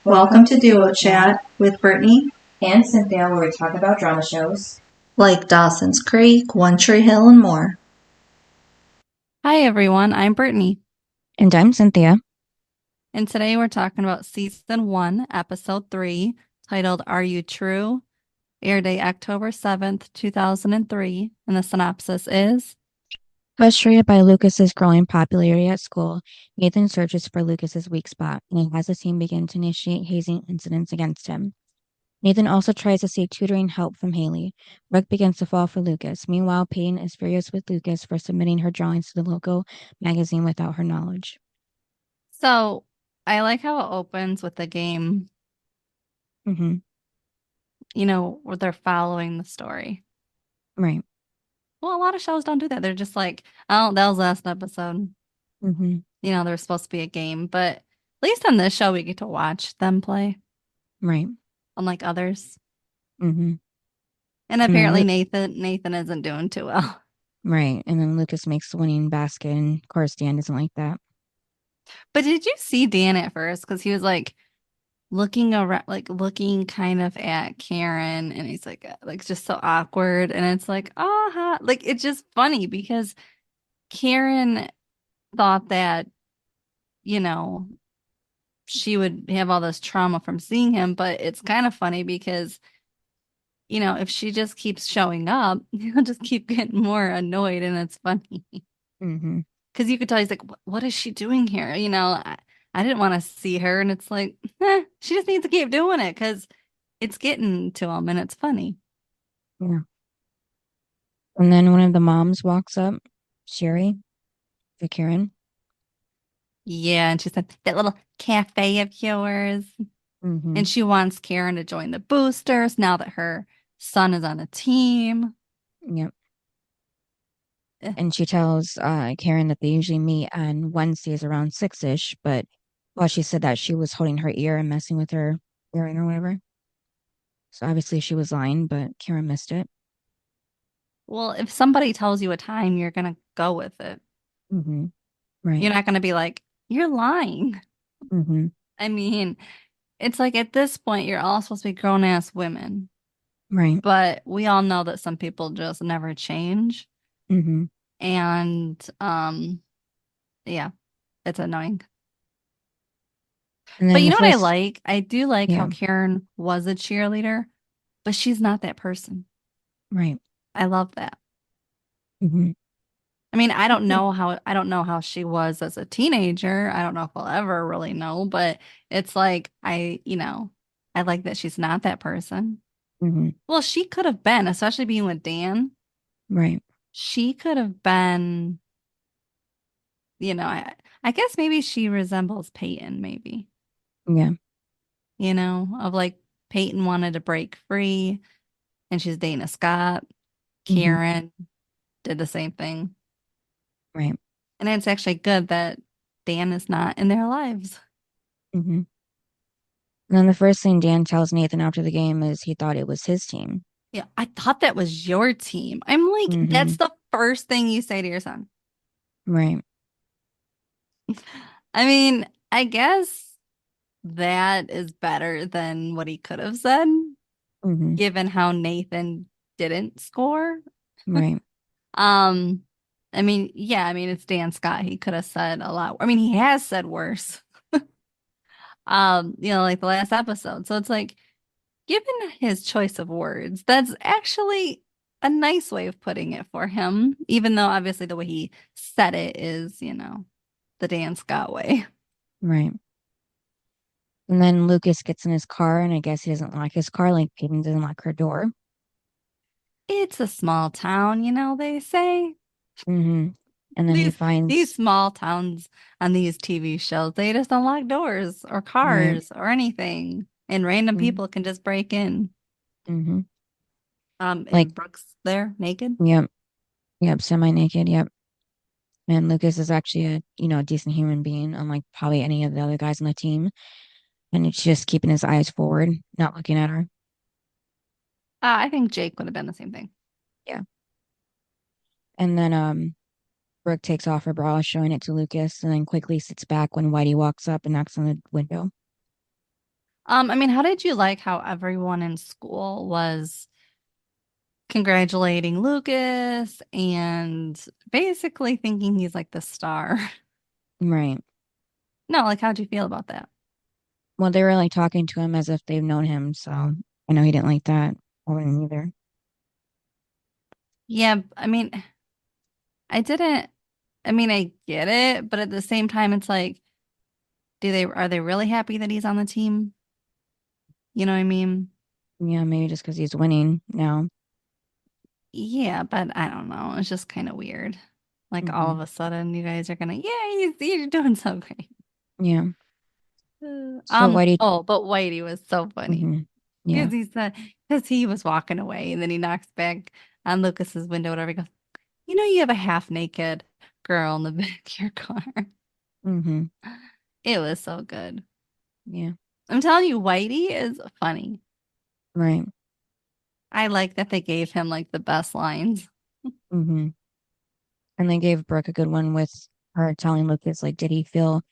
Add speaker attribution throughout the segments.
Speaker 1: Welcome to Duo Chat with Brittany
Speaker 2: and Cynthia, where we talk about drama shows
Speaker 1: like Dawson's Creek, One Tree Hill, and more.
Speaker 3: Hi, everyone. I'm Brittany.
Speaker 4: And I'm Cynthia.
Speaker 3: And today we're talking about Season 1, Episode 3, titled Are You True? Air date October 7th, 2003. And the synopsis is
Speaker 4: Frustrated by Lucas's growing popularity at school, Nathan searches for Lucas's weak spot, and he has the team begin to initiate hazing incidents against him. Nathan also tries to seek tutoring help from Haley. Brooke begins to fall for Lucas. Meanwhile, Peyton is furious with Lucas for submitting her drawings to the local magazine without her knowledge.
Speaker 3: So I like how it opens with the game,
Speaker 4: Mm-hmm.
Speaker 3: where they're following the story.
Speaker 4: Right.
Speaker 3: Well, a lot of shows don't do that. They're just like, oh, that was last episode.
Speaker 4: Mm-hmm.
Speaker 3: There's supposed to be a game, but at least on this show, we get to watch them play.
Speaker 4: Right.
Speaker 3: Unlike others.
Speaker 4: Mm-hmm.
Speaker 3: And apparently Nathan isn't doing too well.
Speaker 4: Right. And then Lucas makes the winning basket, and of course Dan doesn't like that.
Speaker 3: But did you see Dan at first? Because he was like looking around, like looking kind of at Karen, and he's like just so awkward. And it's like, like it's just funny because Karen thought that, she would have all this trauma from seeing him. But it's kind of funny because, if she just keeps showing up, he'll just keep getting more annoyed, and it's funny.
Speaker 4: Mm-hmm.
Speaker 3: Because you could tell he's like, what is she doing here? I didn't want to see her. And it's like, she just needs to keep doing it because it's getting to him and it's funny.
Speaker 4: Yeah. And then one of the moms walks up, Sherry, for Karen.
Speaker 3: Yeah. And she said, that little cafe of yours.
Speaker 4: Mm-hmm.
Speaker 3: And she wants Karen to join the boosters now that her son is on the team.
Speaker 4: Yep. And she tells Karen that they usually meet on Wednesdays around 6-ish, but she said that she was holding her ear and messing with her earring or whatever. So obviously she was lying, but Karen missed it.
Speaker 3: Well, if somebody tells you a time, you're going to go with it.
Speaker 4: Mm-hmm. Right.
Speaker 3: You're not going to be like, you're lying.
Speaker 4: Mm-hmm.
Speaker 3: I mean, it's like at this point, you're all supposed to be grown ass women.
Speaker 4: Right.
Speaker 3: But we all know that some people just never change.
Speaker 4: Mm-hmm.
Speaker 3: And yeah, it's annoying.
Speaker 4: And then
Speaker 3: but you know what I like? I do like how Karen was a cheerleader, but she's not that person.
Speaker 4: Right.
Speaker 3: I love that.
Speaker 4: Mm-hmm.
Speaker 3: I mean, I don't know how she was as a teenager. I don't know if we'll ever really know, but it's like I like that she's not that person.
Speaker 4: Mm-hmm.
Speaker 3: Well, she could have been, especially being with Dan.
Speaker 4: Right.
Speaker 3: She could have been, I guess maybe she resembles Peyton, maybe.
Speaker 4: Yeah.
Speaker 3: Of like Peyton wanted to break free and she's dating a Scott. Karen did the same thing.
Speaker 4: Right.
Speaker 3: And it's actually good that Dan is not in their lives.
Speaker 4: Mm-hmm. And then the first thing Dan tells Nathan after the game is he thought it was his team.
Speaker 3: Yeah, I thought that was your team. I'm like, that's the first thing you say to your son.
Speaker 4: Right.
Speaker 3: I mean, I guess that is better than what he could have said, given how Nathan didn't score.
Speaker 4: Right.
Speaker 3: I mean, it's Dan Scott. He could have said a lot. I mean, he has said worse. Like the last episode. So it's like, given his choice of words, that's actually a nice way of putting it for him, even though obviously the way he said it is, the Dan Scott way.
Speaker 4: Right. And then Lucas gets in his car, and I guess he doesn't lock his car like Peyton doesn't lock her door.
Speaker 3: It's a small town, they say.
Speaker 4: Mm-hmm. And then he finds
Speaker 3: these small towns on these TV shows, they just don't lock doors or cars or anything, and random people can just break in.
Speaker 4: Mm-hmm.
Speaker 3: Like Brooke's there naked.
Speaker 4: Yep, semi-naked. Yep. And Lucas is actually a decent human being, unlike probably any of the other guys on the team. And it's just keeping his eyes forward, not looking at her.
Speaker 3: I think Jake would have been the same thing.
Speaker 4: Yeah. And then Brooke takes off her bra, showing it to Lucas, and then quickly sits back when Whitey walks up and knocks on the window.
Speaker 3: I mean, how did you like how everyone in school was congratulating Lucas and basically thinking he's like the star?
Speaker 4: Right.
Speaker 3: No, like how'd you feel about that?
Speaker 4: Well, they were like talking to him as if they've known him, so I know he didn't like that. I wouldn't either.
Speaker 3: Yeah, I mean, I didn't, I mean, I get it, but at the same time, it's like, are they really happy that he's on the team? You know what I mean?
Speaker 4: Yeah, maybe just because he's winning now.
Speaker 3: Yeah, but I don't know. It's just kind of weird. Like all
Speaker 4: Hmm.
Speaker 3: of a sudden, you guys are gonna, yeah, you're doing so great.
Speaker 4: Yeah. So Whitey,
Speaker 3: Oh, but Whitey was so funny
Speaker 4: hmm, yeah.
Speaker 3: because because he was walking away and then he knocks back on Lucas's window, whatever. He goes, you have a half naked girl in the back of your car.
Speaker 4: Hmm.
Speaker 3: It was so good.
Speaker 4: Yeah.
Speaker 3: I'm telling you, Whitey is funny.
Speaker 4: Right.
Speaker 3: I like that they gave him like the best lines.
Speaker 4: Hmm. And they gave Brooke a good one with her telling Lucas, like, did he feel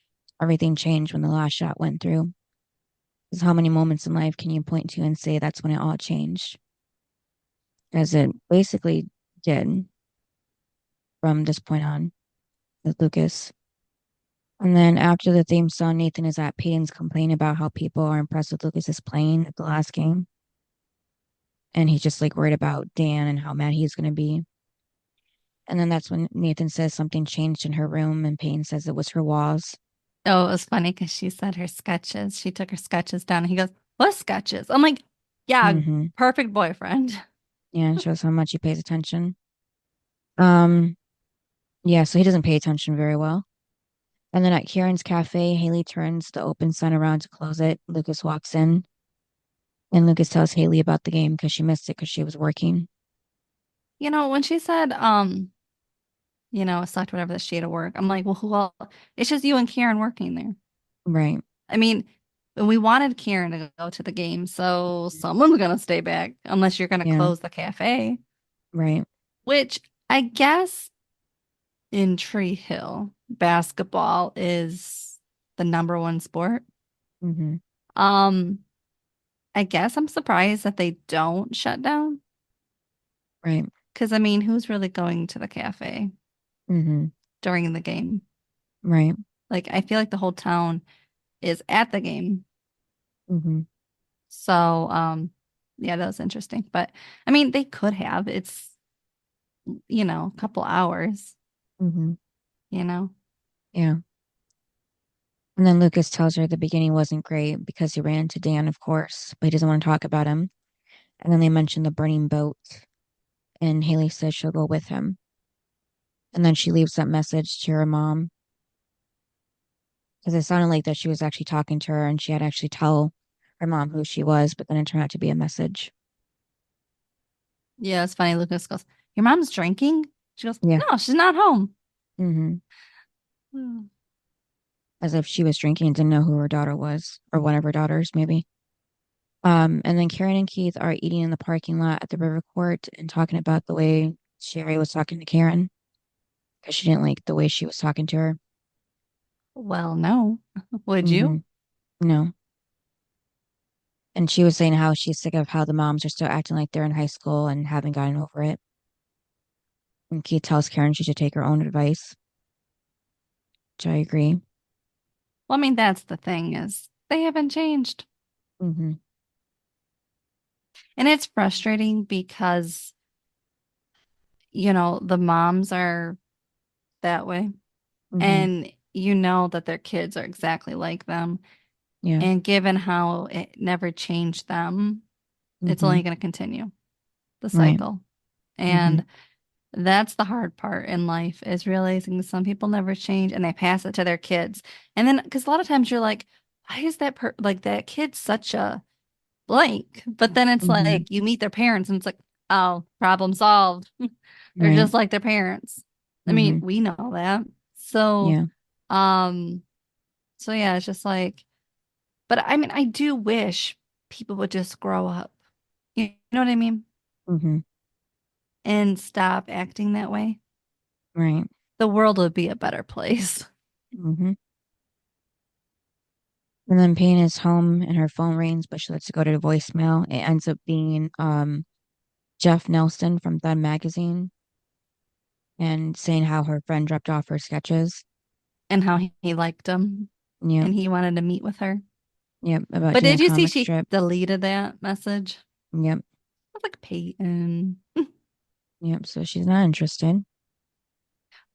Speaker 4: everything changed when the last shot went through? Because how many moments in life can you point to and say that's when it all changed? As it basically did from this point on with Lucas. And then after the theme song, Nathan is at Peyton's complaining about how people are impressed with Lucas's playing at the last game. And he's just like worried about Dan and how mad he's going to be. And then that's when Nathan says something changed in her room, and Payne says it was her walls.
Speaker 3: Oh, it was funny because she said her sketches. She took her sketches down and he goes, what sketches? I'm like, yeah,
Speaker 4: Hmm.
Speaker 3: perfect boyfriend.
Speaker 4: Yeah, and shows how much he pays attention. Um, yeah, so he doesn't pay attention very well. And then at Kieran's cafe, Haley turns the open sign around to close it. Lucas walks in, and Lucas tells Haley about the game because she missed it because she was working.
Speaker 3: When she said, it sucked whatever that she had to work. I'm like, well, who else? It's just you and Karen working there.
Speaker 4: Right.
Speaker 3: I mean, we wanted Karen to go to the game, so someone's gonna stay back unless you're gonna
Speaker 4: Yeah.
Speaker 3: close the cafe,
Speaker 4: Right.
Speaker 3: which I guess in Tree Hill, basketball is the number one sport.
Speaker 4: Hmm.
Speaker 3: Um, I guess I'm surprised that they don't shut down.
Speaker 4: Right.
Speaker 3: Because I mean, who's really going to the cafe
Speaker 4: Hmm.
Speaker 3: during the game?
Speaker 4: Right.
Speaker 3: Like, I feel like the whole town is at the game.
Speaker 4: Hmm.
Speaker 3: So, yeah, that was interesting. But I mean, they could have. It's, a couple hours,
Speaker 4: Hmm.
Speaker 3: you know?
Speaker 4: Yeah. And then Lucas tells her the beginning wasn't great because he ran into Dan, of course, but he doesn't want to talk about him. And then they mention the burning boat, and Haley says she'll go with him. And then she leaves that message to her mom because it sounded like that she was actually talking to her and she had to actually tell her mom who she was, but then it turned out to be a message.
Speaker 3: Yeah, it's funny. Lucas goes, your mom's drinking? She goes,
Speaker 4: Yeah.
Speaker 3: no, she's not home.
Speaker 4: Hmm.
Speaker 3: Hmm.
Speaker 4: As if she was drinking and didn't know who her daughter was, or one of her daughters, maybe. And then Karen and Keith are eating in the parking lot at the river court and talking about the way Sherry was talking to Karen because she didn't like the way she was talking to her.
Speaker 3: Well, no. Would
Speaker 4: Hmm.
Speaker 3: you?
Speaker 4: No. And she was saying how she's sick of how the moms are still acting like they're in high school and haven't gotten over it. And Keith tells Karen she should take her own advice, which I agree.
Speaker 3: Well, I mean, that's the thing is they haven't changed.
Speaker 4: Hmm.
Speaker 3: And it's frustrating because, the moms are that way.
Speaker 4: Hmm.
Speaker 3: And you know that their kids are exactly like them.
Speaker 4: Yeah.
Speaker 3: And given how it never changed them, it's
Speaker 4: Hmm.
Speaker 3: only going to continue the
Speaker 4: Right.
Speaker 3: cycle.
Speaker 4: Hmm.
Speaker 3: And that's the hard part in life is realizing some people never change and they pass it to their kids. And then, because a lot of times you're like, why is like that kid such a blank? But then it's
Speaker 4: Hmm.
Speaker 3: like you meet their parents and it's like, oh, problem solved. They're
Speaker 4: Right.
Speaker 3: just like their parents. I mean,
Speaker 4: Hmm.
Speaker 3: we know that. So,
Speaker 4: Yeah.
Speaker 3: um, so yeah, it's just like, but I mean, I do wish people would just grow up. You know what I mean?
Speaker 4: Hmm.
Speaker 3: And stop acting that way.
Speaker 4: Right.
Speaker 3: The world would be a better place.
Speaker 4: Hmm. And then Payne is home and her phone rings, but she lets it go to voicemail. It ends up being Jeff Nelson from Thud Magazine and saying how her friend dropped off her sketches.
Speaker 3: And how he liked him
Speaker 4: Yep,
Speaker 3: and he wanted to meet with her.
Speaker 4: yep, about
Speaker 3: But
Speaker 4: doing a
Speaker 3: did you see
Speaker 4: comic
Speaker 3: she
Speaker 4: strip.
Speaker 3: deleted that message?
Speaker 4: Yep,
Speaker 3: I was like, Peyton.
Speaker 4: yep. So she's not interested.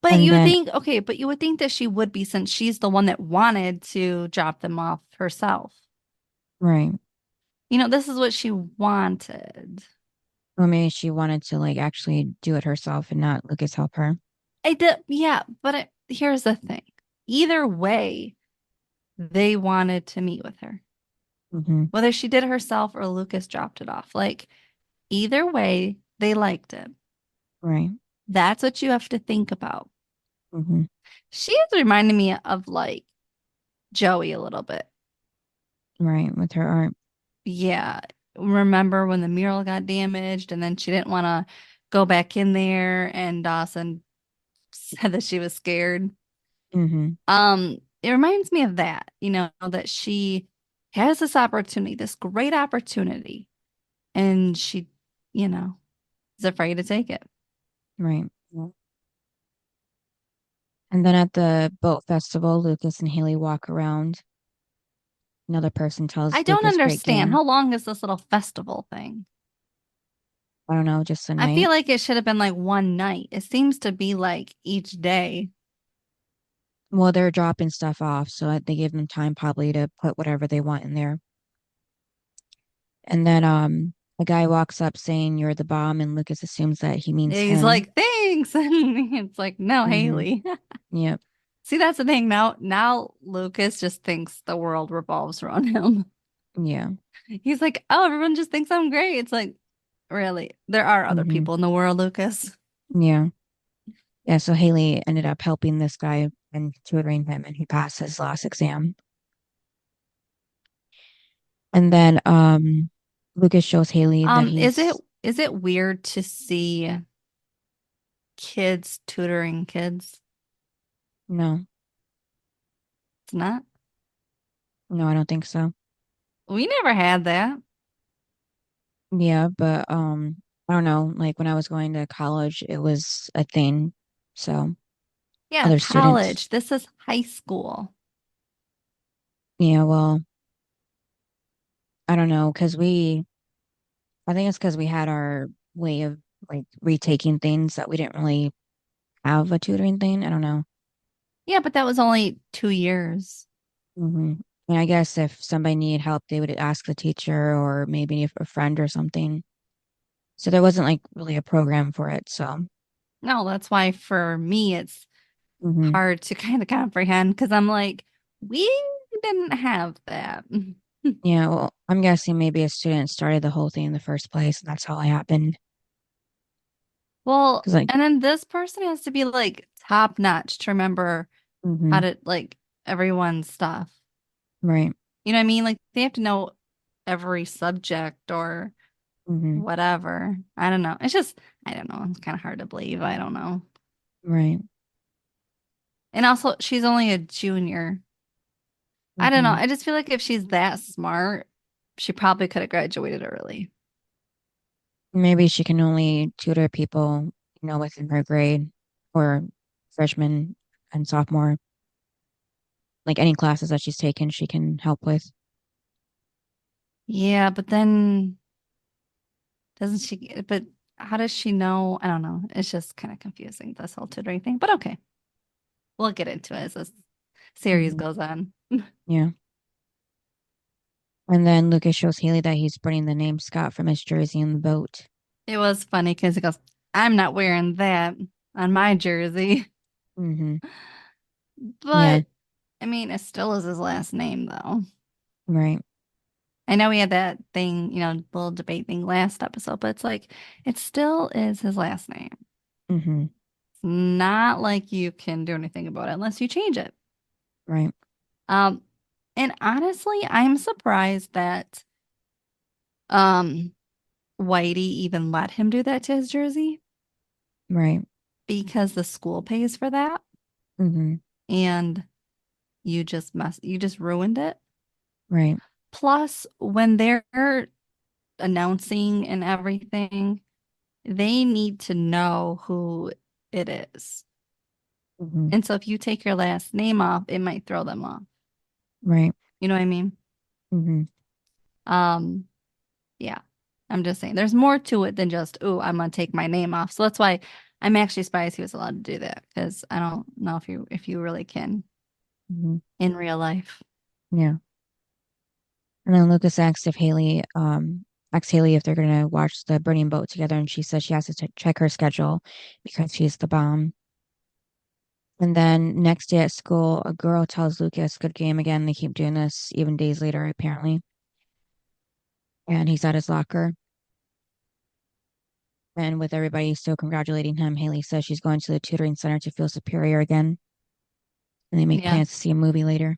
Speaker 3: But
Speaker 4: And
Speaker 3: you would
Speaker 4: then,
Speaker 3: think, okay, but you would think that she would be since she's the one that wanted to drop them off herself.
Speaker 4: right.
Speaker 3: This is what she wanted.
Speaker 4: Well, maybe she wanted to like actually do it herself and not Lucas help her.
Speaker 3: I did, yeah, but here's the thing. Either way, they wanted to meet with her.
Speaker 4: Mm-hmm.
Speaker 3: Whether she did it herself or Lucas dropped it off. Like, either way, they liked it.
Speaker 4: Right.
Speaker 3: That's what you have to think about.
Speaker 4: Mm-hmm.
Speaker 3: She is reminding me of like Joey a little bit.
Speaker 4: Right. With her art.
Speaker 3: Yeah. Remember when the mural got damaged and then she didn't want to go back in there and Dawson said that she was scared.
Speaker 4: Mm-hmm.
Speaker 3: It reminds me of that, that she has this opportunity, this great opportunity, and she, you know, is afraid to take it.
Speaker 4: Right. Yeah. And then at the boat festival, Lucas and Haley walk around. Another person tells
Speaker 3: I don't
Speaker 4: Lucas, great
Speaker 3: understand.
Speaker 4: game.
Speaker 3: How long is this little festival thing?
Speaker 4: I don't know, just a
Speaker 3: I feel
Speaker 4: night.
Speaker 3: like it should have been like one night. It seems to be like each day.
Speaker 4: Well, they're dropping stuff off, so they give them time probably to put whatever they want in there. And then a guy walks up saying you're the bomb, and Lucas assumes that he means
Speaker 3: He's
Speaker 4: him.
Speaker 3: like, thanks. And it's like, no,
Speaker 4: Mm-hmm.
Speaker 3: Haley.
Speaker 4: Yep.
Speaker 3: See, that's the thing. Now Lucas just thinks the world revolves around him.
Speaker 4: Yeah.
Speaker 3: He's like, oh, everyone just thinks I'm great. It's like, really, there are other
Speaker 4: Mm-hmm.
Speaker 3: people in the world, Lucas.
Speaker 4: Yeah. Yeah. So Haley ended up helping this guy and tutoring him, and he passed his last exam. And then Lucas shows Haley that
Speaker 3: Is it
Speaker 4: he's
Speaker 3: is it weird to see kids tutoring kids?
Speaker 4: no,
Speaker 3: It's not.
Speaker 4: no, I don't think so.
Speaker 3: We never had that.
Speaker 4: Yeah, but I don't know. Like when I was going to college, it was a thing. So
Speaker 3: Yeah,
Speaker 4: other students,
Speaker 3: college. This is high school.
Speaker 4: yeah, well, I don't know, I think it's because we had our way of like retaking things that we didn't really have a tutoring thing. I don't know.
Speaker 3: Yeah, but that was only 2 years.
Speaker 4: Hmm. And I guess if somebody needed help, they would ask the teacher or maybe a friend or something. So there wasn't like really a program for it. So,
Speaker 3: No, that's why for me it's
Speaker 4: hmm,
Speaker 3: hard to kind of comprehend because I'm like, we didn't have that.
Speaker 4: yeah, well, I'm guessing maybe a student started the whole thing in the first place, and that's how it happened.
Speaker 3: Well,
Speaker 4: Because like,
Speaker 3: and then this person has to be like top notch to remember how
Speaker 4: hmm,
Speaker 3: to like everyone's stuff.
Speaker 4: right,
Speaker 3: You know what I mean? Like they have to know every subject or
Speaker 4: hmm,
Speaker 3: whatever. I don't know. It's just, I don't know. It's kind of hard to believe. I don't know.
Speaker 4: right,
Speaker 3: And also, she's only a junior. I don't know.
Speaker 4: hmm.
Speaker 3: I just feel like if she's that smart, she probably could have graduated early.
Speaker 4: Maybe she can only tutor people, within her grade or freshman and sophomore. Like any classes that she's taken, she can help with.
Speaker 3: Yeah, but then doesn't she? But how does she know? I don't know. It's just kind of confusing, this whole tutoring thing. But okay, we'll get into it as this series
Speaker 4: Hmm.
Speaker 3: goes on.
Speaker 4: Yeah. And then Lucas shows Haley that he's putting the name Scott from his jersey in the boat.
Speaker 3: It was funny because he goes, I'm not wearing that on my jersey.
Speaker 4: Hmm. Yeah,
Speaker 3: But I mean, it still is his last name, though.
Speaker 4: right.
Speaker 3: I know we had that thing, little debate thing last episode, but it's like, it still is his last name.
Speaker 4: Hmm.
Speaker 3: It's not like you can do anything about it unless you change it.
Speaker 4: Right.
Speaker 3: Um, and honestly, I'm surprised that um Whitey even let him do that to his jersey
Speaker 4: Right.
Speaker 3: because the school pays for that
Speaker 4: Hmm.
Speaker 3: and you just ruined it.
Speaker 4: Right.
Speaker 3: Plus, when they're announcing and everything, they need to know who it is.
Speaker 4: Hmm.
Speaker 3: And so if you take your last name off, it might throw them off.
Speaker 4: Right.
Speaker 3: You know what I mean?
Speaker 4: Hmm.
Speaker 3: Um, yeah. I'm just saying there's more to it than just, oh, I'm gonna take my name off. So that's why I'm actually surprised he was allowed to do that because I don't know if you really can
Speaker 4: Hmm.
Speaker 3: in real life.
Speaker 4: Yeah. And then Lucas asks Haley if they're gonna watch the burning boat together, and she says she has to check her schedule because she's the bomb. And then next day at school, a girl tells Lucas, "Good game again." They keep doing this even days later, apparently. And he's at his locker. And with everybody still congratulating him, Haley says she's going to the tutoring center to feel superior again. And they make
Speaker 3: Yeah.
Speaker 4: plans to see a movie later.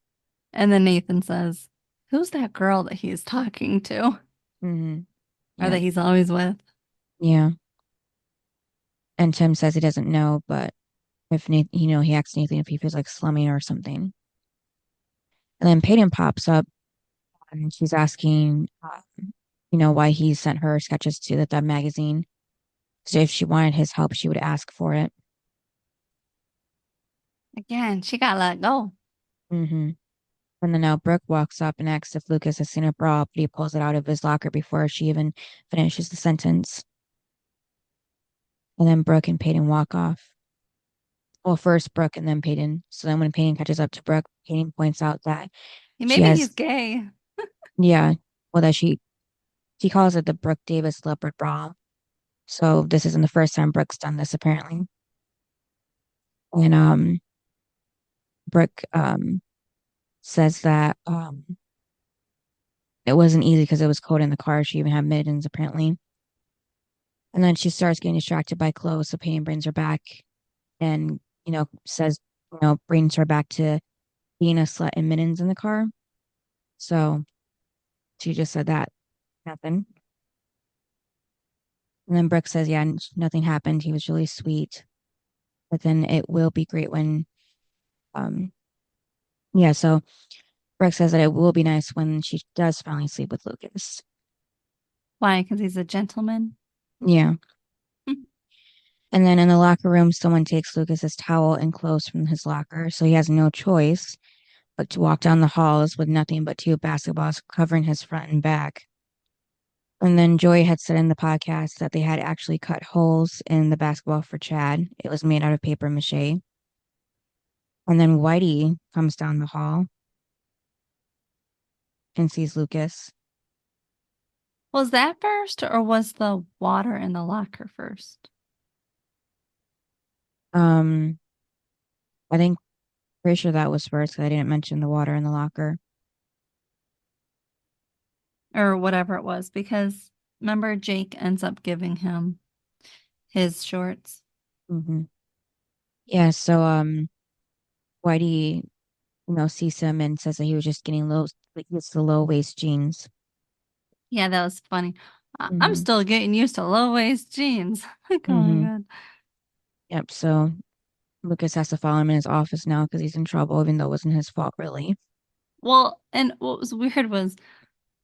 Speaker 3: And then Nathan says, who's that girl that he's talking to
Speaker 4: Hmm.
Speaker 3: or
Speaker 4: Yeah.
Speaker 3: that he's always with?
Speaker 4: Yeah. And Tim says he doesn't know, but if he asks Nathan if he feels like slumming or something. And then Peyton pops up and she's asking, why he sent her sketches to the magazine. So if she wanted his help, she would ask for it.
Speaker 3: Again, she got let go.
Speaker 4: Hmm. And then now Brooke walks up and asks if Lucas has seen her bra, but he pulls it out of his locker before she even finishes the sentence. And then Brooke and Peyton walk off. Well, first Brooke and then Peyton. So then when Peyton catches up to Brooke, Peyton points out that she
Speaker 3: Maybe
Speaker 4: has,
Speaker 3: he's gay.
Speaker 4: yeah, well, that she calls it the Brooke Davis leopard bra. So this isn't the first time Brooke's done this, apparently. And Brooke says that it wasn't easy because it was cold in the car. She even had mittens, apparently. And then she starts getting distracted by clothes. So Peyton brings her back and, says, brings her back to being a slut in mittens in the car. So she just said that happened. And then Brooke says, yeah, nothing happened. He was really sweet. But then it will be great when, um, yeah. So Brooke says that it will be nice when she does finally sleep with Lucas.
Speaker 3: Why? Because he's a gentleman.
Speaker 4: Yeah. And then in the locker room, someone takes Lucas's towel and clothes from his locker. So he has no choice but to walk down the halls with nothing but two basketballs covering his front and back. And then Joy had said in the podcast that they had actually cut holes in the basketball for Chad. It was made out of paper mache. And then Whitey comes down the hall and sees Lucas.
Speaker 3: Was that first or was the water in the locker first?
Speaker 4: Um, I think pretty sure that was first 'cause I didn't mention the water in the locker.
Speaker 3: Or whatever it was, because remember Jake ends up giving him his shorts.
Speaker 4: Hmm. Yeah, so Whitey, sees him and says that he was just getting it's the low waist jeans.
Speaker 3: Yeah, that was funny. I'm
Speaker 4: Hmm.
Speaker 3: still getting used to low waist jeans. Like, oh my
Speaker 4: Hmm.
Speaker 3: God.
Speaker 4: Yep, so Lucas has to follow him in his office now because he's in trouble, even though it wasn't his fault, really.
Speaker 3: Well, and what was weird was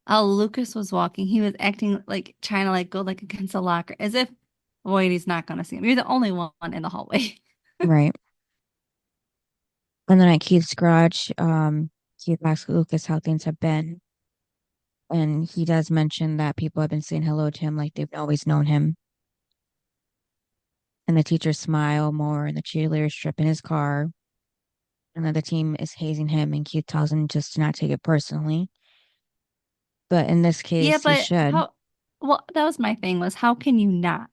Speaker 3: how Lucas was walking. He was acting like trying to like go like against the locker as if Whitey's not gonna see him. You're the only one in the hallway.
Speaker 4: Right. And then at Keith's garage, Keith asks Lucas how things have been. And he does mention that people have been saying hello to him like they've always known him. And the teachers smile more, and the cheerleaders strip in his car. And then the team is hazing him, and Keith tells him just to not take it personally. But in this
Speaker 3: Yeah,
Speaker 4: case, he
Speaker 3: but
Speaker 4: should.
Speaker 3: how well, that was my thing was how can you not?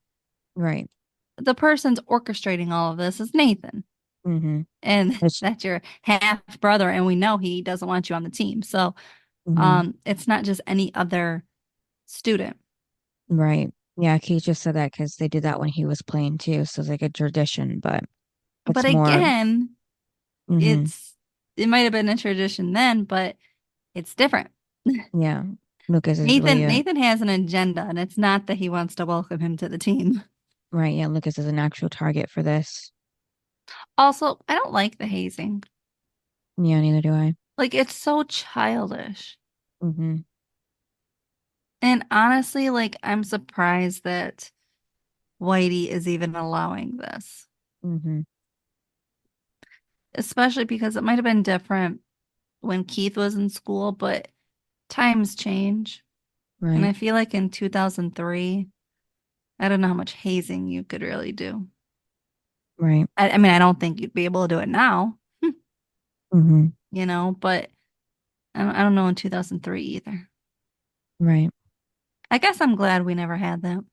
Speaker 4: Right.
Speaker 3: The person's orchestrating all of this is Nathan.
Speaker 4: Mm-hmm.
Speaker 3: And
Speaker 4: Which,
Speaker 3: that's your half brother, and we know he doesn't want you on the team. So
Speaker 4: mm-hmm.
Speaker 3: it's not just any other student.
Speaker 4: Right. Yeah, Keith just said that because they did that when he was playing too. So it's like a tradition, but
Speaker 3: But
Speaker 4: it's more.
Speaker 3: again,
Speaker 4: Mm-hmm.
Speaker 3: it might have been a tradition then, but it's different.
Speaker 4: Yeah. Lucas is really
Speaker 3: Nathan has an agenda, and it's not that he wants to welcome him to the team.
Speaker 4: right. Yeah, Lucas is an actual target for this.
Speaker 3: Also, I don't like the hazing.
Speaker 4: Yeah, neither do I.
Speaker 3: Like it's so childish.
Speaker 4: Mm-hmm.
Speaker 3: And honestly, like I'm surprised that Whitey is even allowing this,
Speaker 4: Mm-hmm.
Speaker 3: especially because it might have been different when Keith was in school, but times change. And
Speaker 4: Right.
Speaker 3: I feel like in 2003, I don't know how much hazing you could really do.
Speaker 4: Right.
Speaker 3: I mean, I don't think you'd be able to do it now,
Speaker 4: Mm-hmm.
Speaker 3: but I don't know in 2003 either.
Speaker 4: Right.
Speaker 3: I guess I'm glad we never had that.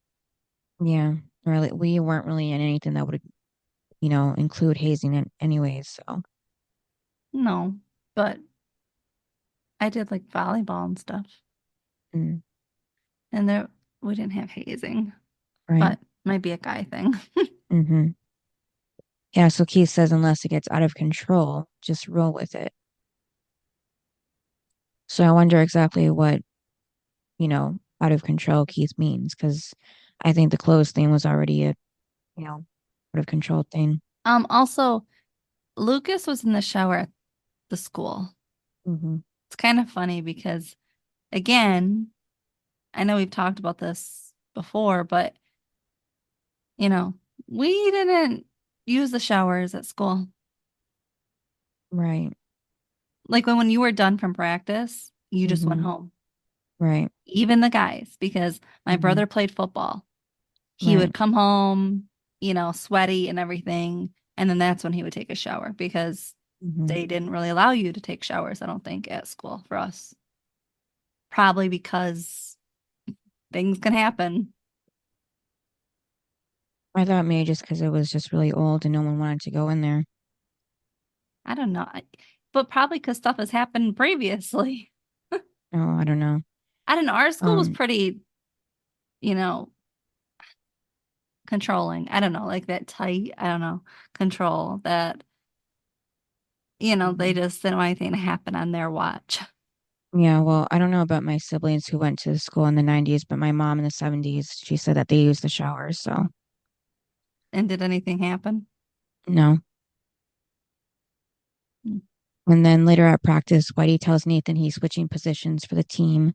Speaker 4: Yeah. Really, we weren't really in anything that would, include hazing in anyways. So,
Speaker 3: No, but I did like volleyball and stuff.
Speaker 4: mm,
Speaker 3: And there we didn't have hazing,
Speaker 4: right.
Speaker 3: but might be a guy thing.
Speaker 4: Mm-hmm. Yeah. So Keith says, unless it gets out of control, just roll with it. So I wonder exactly what, out of control Keith means, because I think the clothes thing was already a, out of control thing.
Speaker 3: Also, Lucas was in the shower at the school.
Speaker 4: Mm-hmm.
Speaker 3: It's kind of funny because again, I know we've talked about this before, but you know, we didn't use the showers at school.
Speaker 4: Right.
Speaker 3: Like when you were done from practice, you just went
Speaker 4: Mm-hmm.
Speaker 3: home.
Speaker 4: Right.
Speaker 3: Even the guys, because my
Speaker 4: Mm-hmm.
Speaker 3: brother played football. He
Speaker 4: Right.
Speaker 3: would come home, sweaty and everything, and then that's when he would take a shower because
Speaker 4: Mm-hmm.
Speaker 3: they didn't really allow you to take showers, I don't think, at school for us. Probably because things can happen.
Speaker 4: I thought maybe just because it was just really old and no one wanted to go in there.
Speaker 3: I don't know. But probably because stuff has happened previously.
Speaker 4: Oh, I don't know.
Speaker 3: I don't know. Our school was
Speaker 4: Um,
Speaker 3: pretty, you know, controlling. I don't know, like that tight, I don't know, control that, they
Speaker 4: mhm.
Speaker 3: just didn't want anything to happen on their watch.
Speaker 4: Yeah, well, I don't know about my siblings who went to school in the 90s, but my mom in the 70s, she said that they used the showers, so
Speaker 3: And did anything happen?
Speaker 4: no.
Speaker 3: Hmm.
Speaker 4: And then later at practice, Whitey tells Nathan he's switching positions for the team.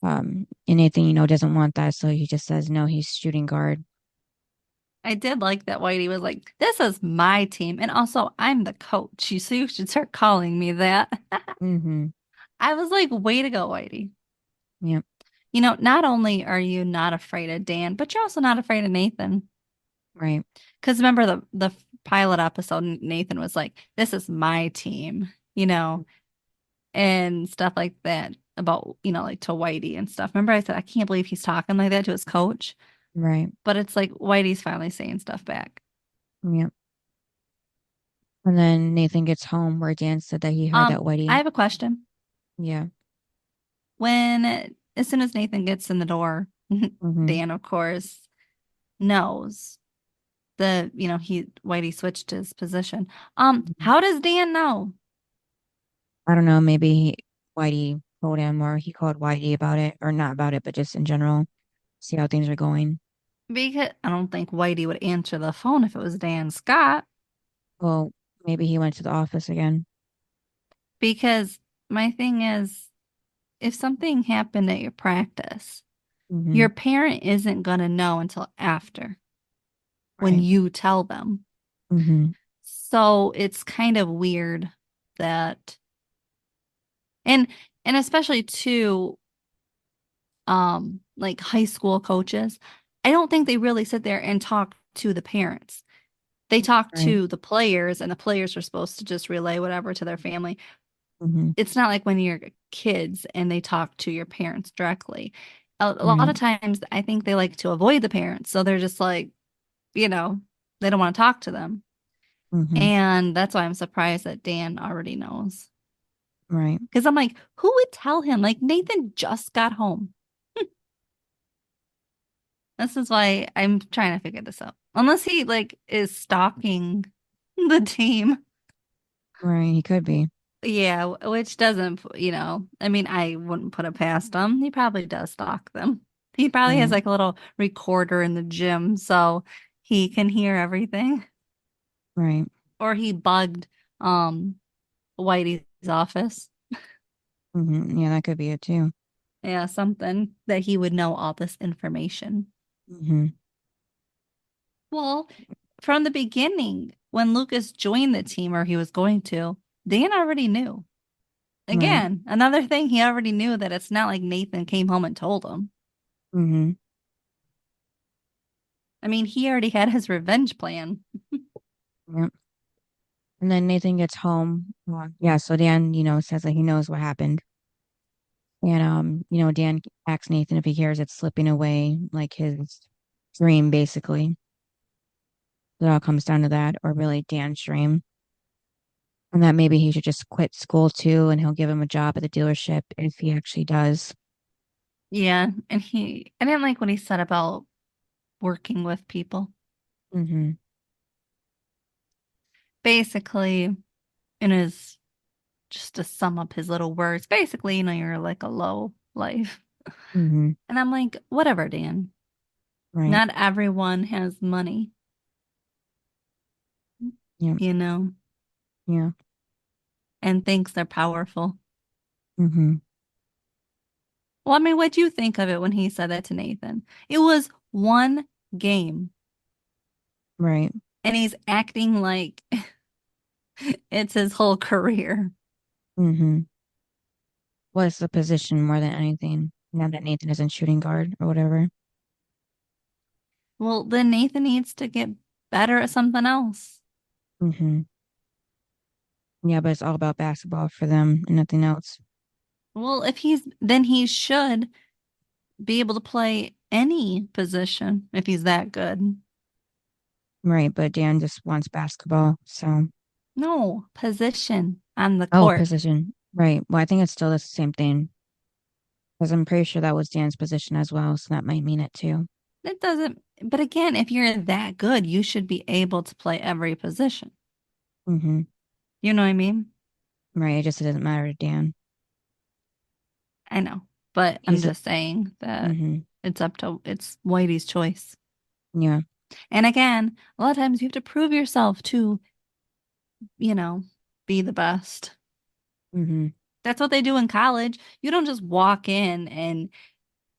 Speaker 4: And Nathan, doesn't want that, so he just says no, he's shooting guard.
Speaker 3: I did like that Whitey was like, this is my team. And also, I'm the coach. So you should start calling me that.
Speaker 4: Mm-hmm.
Speaker 3: I was like, way to go, Whitey.
Speaker 4: Yep.
Speaker 3: Not only are you not afraid of Dan, but you're also not afraid of Nathan.
Speaker 4: Right.
Speaker 3: Because remember the pilot episode, Nathan was like, this is my team, and stuff like that about, like to Whitey and stuff. Remember I said, I can't believe he's talking like that to his coach.
Speaker 4: Right.
Speaker 3: But it's like Whitey's finally saying stuff back.
Speaker 4: Yep. And then Nathan gets home where Dan said that he heard that
Speaker 3: I
Speaker 4: Whitey.
Speaker 3: have a question.
Speaker 4: Yeah.
Speaker 3: As soon as Nathan gets in the door,
Speaker 4: Mm-hmm.
Speaker 3: Dan, of course, knows he Whitey switched his position. How does Dan know?
Speaker 4: I don't know, maybe Whitey told him or he called Whitey about it, or not about it, but just in general, see how things are going.
Speaker 3: Because I don't think Whitey would answer the phone if it was Dan Scott.
Speaker 4: Well, maybe he went to the office again.
Speaker 3: Because my thing is, if something happened at your practice,
Speaker 4: Mm-hmm.
Speaker 3: your parent isn't going to know until after when
Speaker 4: Right.
Speaker 3: you tell them.
Speaker 4: Mm-hmm.
Speaker 3: So it's kind of weird that, and especially too, like high school coaches, I don't think they really sit there and talk to the parents. They talk
Speaker 4: Right.
Speaker 3: to the players, and the players are supposed to just relay whatever to their family.
Speaker 4: Mm-hmm.
Speaker 3: It's not like when you're kids and they talk to your parents directly. A lot
Speaker 4: Right.
Speaker 3: of times, I think they like to avoid the parents. So they're just like, you know, they don't want to talk to them.
Speaker 4: Mm-hmm.
Speaker 3: And that's why I'm surprised that Dan already knows.
Speaker 4: Right.
Speaker 3: Because I'm like, who would tell him? Like, Nathan just got home. This is why I'm trying to figure this out. Unless he like is stalking the team.
Speaker 4: Right. He could be.
Speaker 3: Yeah, which doesn't, I mean, I wouldn't put it past him. He probably does stalk them. He probably has
Speaker 4: Right.
Speaker 3: like a little recorder in the gym so he can hear everything.
Speaker 4: Right.
Speaker 3: Or he bugged um Whitey's office.
Speaker 4: Yeah, that could be it too.
Speaker 3: Yeah, something that he would know all this information.
Speaker 4: Hmm.
Speaker 3: Well, from the beginning, when Lucas joined the team, or he was going to, Dan already knew.
Speaker 4: Right.
Speaker 3: Again, another thing, he already knew that it's not like Nathan came home and told him.
Speaker 4: Hmm.
Speaker 3: I mean, he already had his revenge plan.
Speaker 4: Yep. And then Nathan gets home. Yeah, so Dan, says that he knows what happened. And Dan asks Nathan if he hears it slipping away, like his dream, basically. It all comes down to that, or really Dan's dream. And that maybe he should just quit school too, and he'll give him a job at the dealership if he actually does.
Speaker 3: Yeah, and I didn't like what he said about working with people.
Speaker 4: Hmm.
Speaker 3: Basically, in his, just to sum up his little words, basically, you're like a low life.
Speaker 4: Hmm.
Speaker 3: And I'm like, whatever, Dan.
Speaker 4: Right.
Speaker 3: Not everyone has money,
Speaker 4: Yeah.
Speaker 3: you know,
Speaker 4: Yeah.
Speaker 3: and thinks they're powerful.
Speaker 4: Hmm.
Speaker 3: Well, I mean, what'd you think of it when he said that to Nathan? It was one game,
Speaker 4: Right.
Speaker 3: and he's acting like it's his whole career.
Speaker 4: Hmm. What's the position more than anything? Now that Nathan isn't shooting guard or whatever.
Speaker 3: Well, then Nathan needs to get better at something else.
Speaker 4: Hmm. Yeah, but it's all about basketball for them and nothing else.
Speaker 3: Well, then he should be able to play any position if he's that good.
Speaker 4: Right, but Dan just wants basketball. So,
Speaker 3: No, position on the
Speaker 4: oh,
Speaker 3: court.
Speaker 4: position. Right. Well, I think it's still the same thing because I'm pretty sure that was Dan's position as well. So that might mean it too.
Speaker 3: It doesn't, but again, if you're that good, you should be able to play every position.
Speaker 4: Hmm.
Speaker 3: You know what I mean?
Speaker 4: Right. It just doesn't matter to Dan.
Speaker 3: I know, but I'm
Speaker 4: He's,
Speaker 3: just saying that
Speaker 4: hmm
Speaker 3: it's Whitey's choice.
Speaker 4: Yeah.
Speaker 3: And again, a lot of times you have to prove yourself to, you know, be the best.
Speaker 4: Hmm.
Speaker 3: That's what they do in college. You don't just walk in and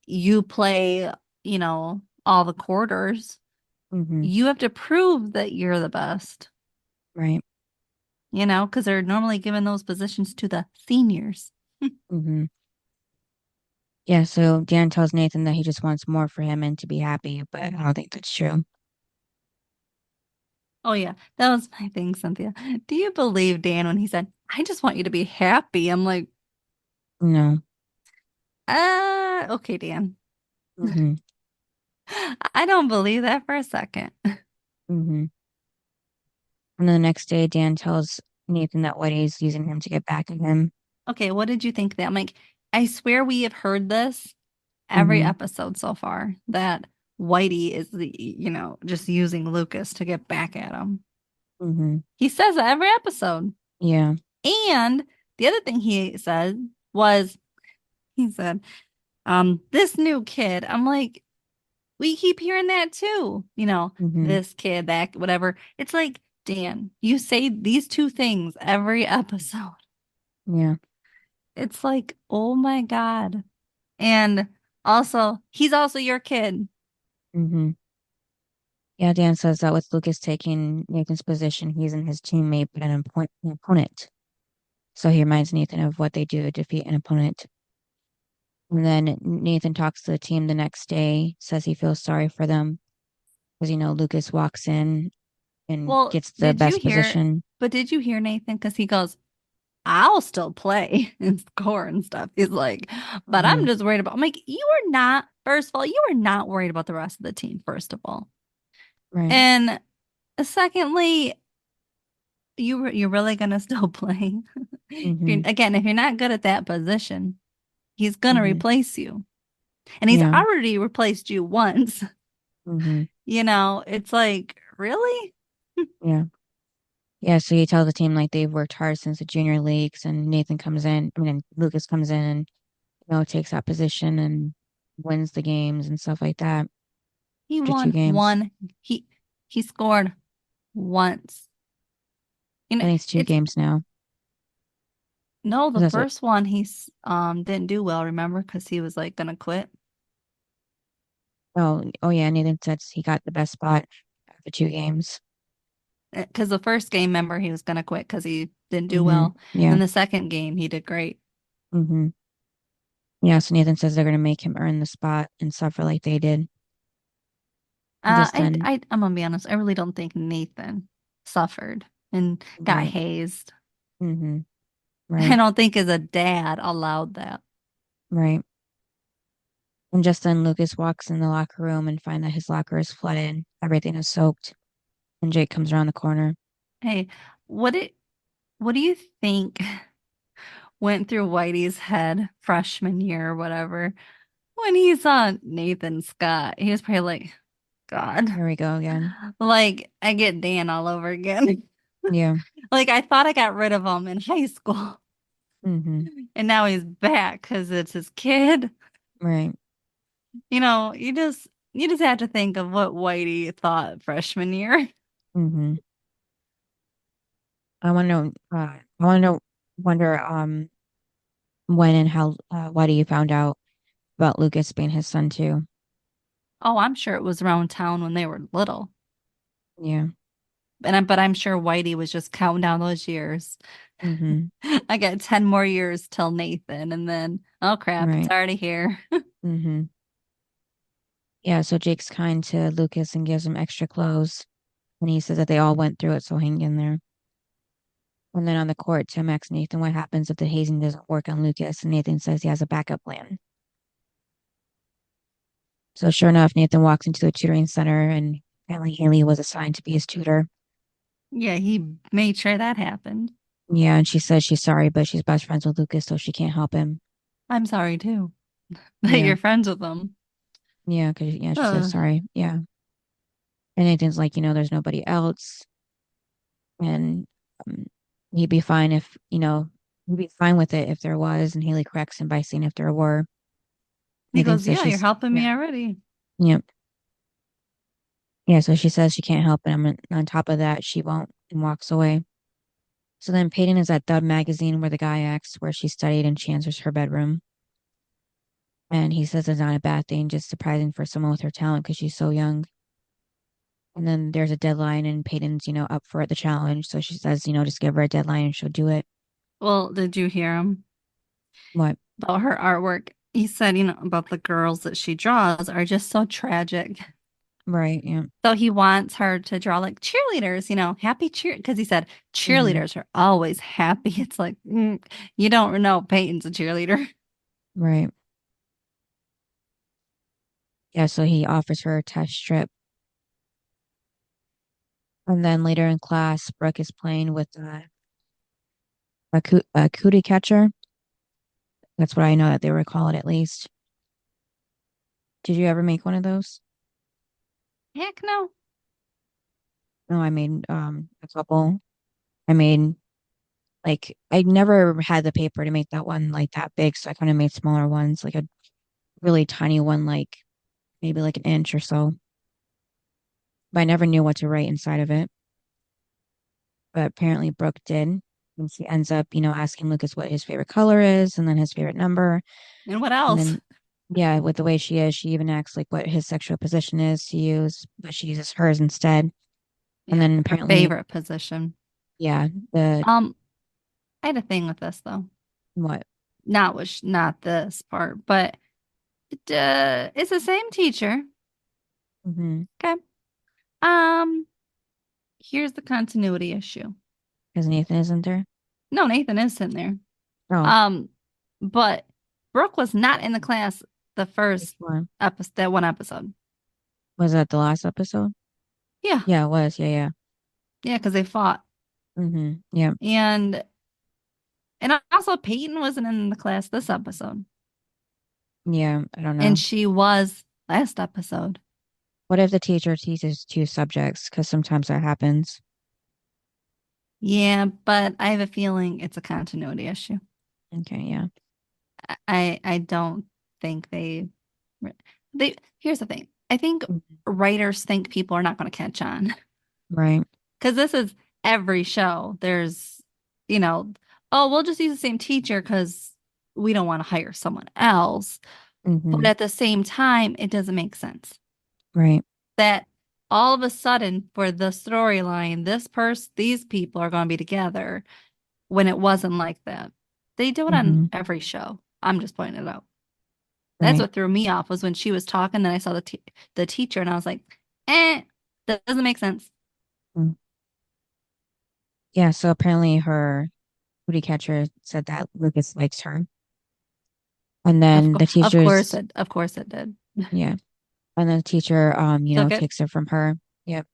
Speaker 3: you play, all the quarters.
Speaker 4: Hmm.
Speaker 3: You have to prove that you're the best,
Speaker 4: Right.
Speaker 3: because they're normally given those positions to the seniors.
Speaker 4: Hmm. Yeah. So Dan tells Nathan that he just wants more for him and to be happy, but I don't think that's true.
Speaker 3: Oh, yeah. That was my thing, Cynthia. Do you believe Dan when he said, I just want you to be happy? I'm like,
Speaker 4: No.
Speaker 3: okay, Dan.
Speaker 4: Hmm.
Speaker 3: I don't believe that for a second.
Speaker 4: Hmm. And then the next day, Dan tells Nathan that Whitey's using him to get back at him.
Speaker 3: Okay, what did you think of that? I'm like, I swear we have heard this every
Speaker 4: Hmm.
Speaker 3: episode so far that Whitey is just using Lucas to get back at him.
Speaker 4: Hmm.
Speaker 3: He says that every episode.
Speaker 4: Yeah.
Speaker 3: And the other thing he said was, he said, this new kid. I'm like, we keep hearing that too.
Speaker 4: Hmm.
Speaker 3: This kid, that, whatever. It's like, Dan, you say these two things every episode.
Speaker 4: Yeah.
Speaker 3: It's like, oh my God. And also, he's also your kid.
Speaker 4: Hmm. Yeah, Dan says that with Lucas taking Nathan's position, he's in his teammate, but an opponent. So he reminds Nathan of what they do to defeat an opponent. And then Nathan talks to the team the next day, says he feels sorry for them because, Lucas walks in and
Speaker 3: Well,
Speaker 4: gets the best position.
Speaker 3: did you hear Nathan? Because he goes, I'll still play and score and stuff. He's like, but
Speaker 4: Hmm.
Speaker 3: I'm just worried about, I'm like, first of all, you are not worried about the rest of the team, first of all.
Speaker 4: Right.
Speaker 3: And secondly, you're really gonna still play.
Speaker 4: Hmm.
Speaker 3: If you're not good at that position, he's gonna
Speaker 4: Hmm.
Speaker 3: replace you. And he's
Speaker 4: Yeah.
Speaker 3: already replaced you once.
Speaker 4: Hmm.
Speaker 3: It's like, really?
Speaker 4: Yeah. Yeah. So he tells the team like they've worked hard since the junior leagues, and Nathan comes in, and Lucas comes in and, takes that position and wins the games and stuff like that
Speaker 3: He
Speaker 4: after two
Speaker 3: won
Speaker 4: games.
Speaker 3: one. He scored once.
Speaker 4: I think it's two
Speaker 3: It's
Speaker 4: games now.
Speaker 3: No, the
Speaker 4: That's what.
Speaker 3: first one didn't do well, remember? Because he was like gonna quit.
Speaker 4: Oh yeah. Nathan said he got the best spot after 2 games.
Speaker 3: Because the first game, remember, he was gonna quit because he didn't do
Speaker 4: Mm-hmm.
Speaker 3: well.
Speaker 4: Yeah.
Speaker 3: Then the second game, he did great.
Speaker 4: Mm-hmm. Yeah. So Nathan says they're gonna make him earn the spot and suffer like they did. And just then,
Speaker 3: I'm gonna be honest. I really don't think Nathan suffered and got
Speaker 4: right.
Speaker 3: hazed.
Speaker 4: Mm-hmm.
Speaker 3: I
Speaker 4: Right.
Speaker 3: don't think as a dad allowed that.
Speaker 4: Right. And just then Lucas walks in the locker room and find that his locker is flooded. Everything is soaked. And Jake comes around the corner.
Speaker 3: Hey, what it what do you think went through Whitey's head freshman year or whatever when he saw Nathan Scott? He was probably like, God,
Speaker 4: Here we go again.
Speaker 3: like I get Dan all over again.
Speaker 4: Yeah.
Speaker 3: Like I thought I got rid of him in high school,
Speaker 4: Mm-hmm.
Speaker 3: and now he's back because it's his kid.
Speaker 4: Right.
Speaker 3: You just have to think of what Whitey thought freshman year.
Speaker 4: Mm-hmm. I want to know. I want to know. Wonder. When and how. Why do you found out about Lucas being his son too?
Speaker 3: Oh, I'm sure it was around town when they were little.
Speaker 4: Yeah.
Speaker 3: But I'm sure Whitey was just counting down those years.
Speaker 4: Mm-hmm.
Speaker 3: I got 10 more years till Nathan, and then oh crap, it's
Speaker 4: Right.
Speaker 3: already here.
Speaker 4: Mm-hmm. Yeah. So Jake's kind to Lucas and gives him extra clothes, and he says that they all went through it, so hang in there. And then on the court, Tim asks Nathan what happens if the hazing doesn't work on Lucas, and Nathan says he has a backup plan. So sure enough, Nathan walks into the tutoring center, and apparently Haley was assigned to be his tutor.
Speaker 3: Yeah, he made sure that happened.
Speaker 4: Yeah, and she says she's sorry, but she's best friends with Lucas, so she can't help him.
Speaker 3: I'm sorry too that
Speaker 4: Yeah,
Speaker 3: you're friends with them.
Speaker 4: yeah, because yeah, she says
Speaker 3: Ugh.
Speaker 4: sorry. Yeah, and Nathan's like, there's nobody else, and um, he'd be fine if he'd be fine with it if there was. And Haley corrects him by saying if there were.
Speaker 3: He
Speaker 4: Nathan
Speaker 3: goes,
Speaker 4: says
Speaker 3: yeah, you're
Speaker 4: she's
Speaker 3: helping
Speaker 4: yeah,
Speaker 3: me already.
Speaker 4: yeah, yeah. So she says she can't help him, and on top of that, she won't, and walks away. So then Peyton is at Dub magazine where the guy acts, where she studied, and she enters her bedroom. And he says it's not a bad thing, just surprising for someone with her talent because she's so young. And then there's a deadline, and Peyton's, up for the challenge. So she says, just give her a deadline and she'll do it.
Speaker 3: Well, did you hear him
Speaker 4: What?
Speaker 3: about her artwork? He said, about the girls that she draws are just so tragic.
Speaker 4: Right. Yeah.
Speaker 3: So he wants her to draw like cheerleaders, happy cheer, because he said
Speaker 4: Hmm.
Speaker 3: cheerleaders are always happy. It's like, you don't know Peyton's a cheerleader.
Speaker 4: Right. Yeah. So he offers her a test strip. And then later in class, Brooke is playing with a cootie catcher. That's what I know that they were called at least. Did you ever make one of those?
Speaker 3: Heck no.
Speaker 4: No, I made a couple. I made like I never had the paper to make that one like that big, so I kind of made smaller ones, like a really tiny one, like maybe like an inch or so. But I never knew what to write inside of it. But apparently Brooke did. And she ends up, asking Lucas what his favorite color is and then his favorite number.
Speaker 3: And what
Speaker 4: And
Speaker 3: else?
Speaker 4: then, yeah, with the way she is, she even asks like what his sexual position is to use, but she uses hers instead. And
Speaker 3: Yeah,
Speaker 4: then
Speaker 3: her
Speaker 4: apparently,
Speaker 3: favorite position.
Speaker 4: yeah, the
Speaker 3: Um, I had a thing with this though.
Speaker 4: what?
Speaker 3: Not this part, but it's the same teacher.
Speaker 4: Mm-hmm.
Speaker 3: Okay. Um, here's the continuity issue.
Speaker 4: Because Nathan isn't there.
Speaker 3: No, Nathan is in there.
Speaker 4: Oh,
Speaker 3: Um, but Brooke was not in the class the
Speaker 4: which
Speaker 3: first
Speaker 4: one?
Speaker 3: episode, that one episode.
Speaker 4: Was that the last episode?
Speaker 3: Yeah,
Speaker 4: Yeah, it was. Yeah, yeah.
Speaker 3: yeah, because they fought,
Speaker 4: Mm-hmm. Yeah,
Speaker 3: and also Peyton wasn't in the class this episode,
Speaker 4: yeah. I don't
Speaker 3: and
Speaker 4: know.
Speaker 3: she was last episode.
Speaker 4: What if the teacher teaches two subjects? Because sometimes that happens.
Speaker 3: Yeah, but I have a feeling it's a continuity issue.
Speaker 4: Okay, yeah.
Speaker 3: I don't think they here's the thing. I think
Speaker 4: Mhm.
Speaker 3: writers think people are not going to catch on
Speaker 4: Right.
Speaker 3: because this is every show. There's, you know, oh, we'll just use the same teacher because we don't want to hire someone else.
Speaker 4: Mm-hmm.
Speaker 3: But at the same time, it doesn't make sense
Speaker 4: Right.
Speaker 3: that all of a sudden for the storyline, these people are going to be together when it wasn't like that. They do it on every show. I'm just pointing it out. That's
Speaker 4: Right.
Speaker 3: what threw me off was when she was talking. Then I saw the teacher, and I was like, that doesn't make sense.
Speaker 4: Mm. Yeah, so apparently her booty catcher said that Lucas likes her. And then the
Speaker 3: Of course
Speaker 4: teacher's
Speaker 3: it did.
Speaker 4: yeah. And then the teacher
Speaker 3: Took it.
Speaker 4: takes her from her. Yep.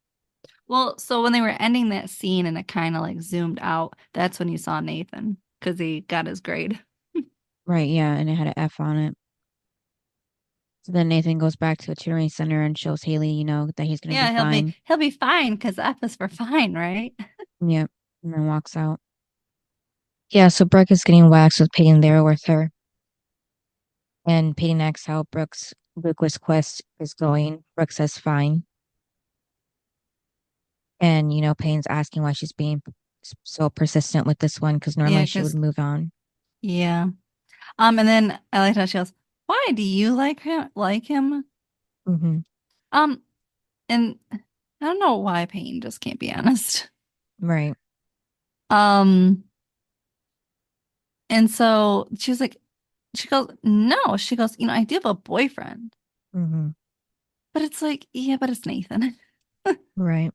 Speaker 3: Well, so when they were ending that scene and it kind of like zoomed out, that's when you saw Nathan because he got his grade.
Speaker 4: Right, yeah, and it had an F on it. So then Nathan goes back to the tutoring center and shows Haley, that he's gonna be
Speaker 3: Yeah,
Speaker 4: fine.
Speaker 3: he'll be fine because F is for fine, right?
Speaker 4: Yep. And then walks out. Yeah, so Brooke is getting waxed with Peyton there with her. And Peyton asks how Lucas quest is going. Brooke says fine. And Payne's asking why she's being so persistent with this one because normally she would move on.
Speaker 3: Yeah. And then I like how she goes, "Why do you like him?
Speaker 4: Mm-hmm.
Speaker 3: And I don't know why Payne just can't be honest.
Speaker 4: Right.
Speaker 3: And so she was like, she goes, no. She goes, I do have a boyfriend.
Speaker 4: Mm-hmm.
Speaker 3: But it's like, yeah, but it's Nathan.
Speaker 4: Right.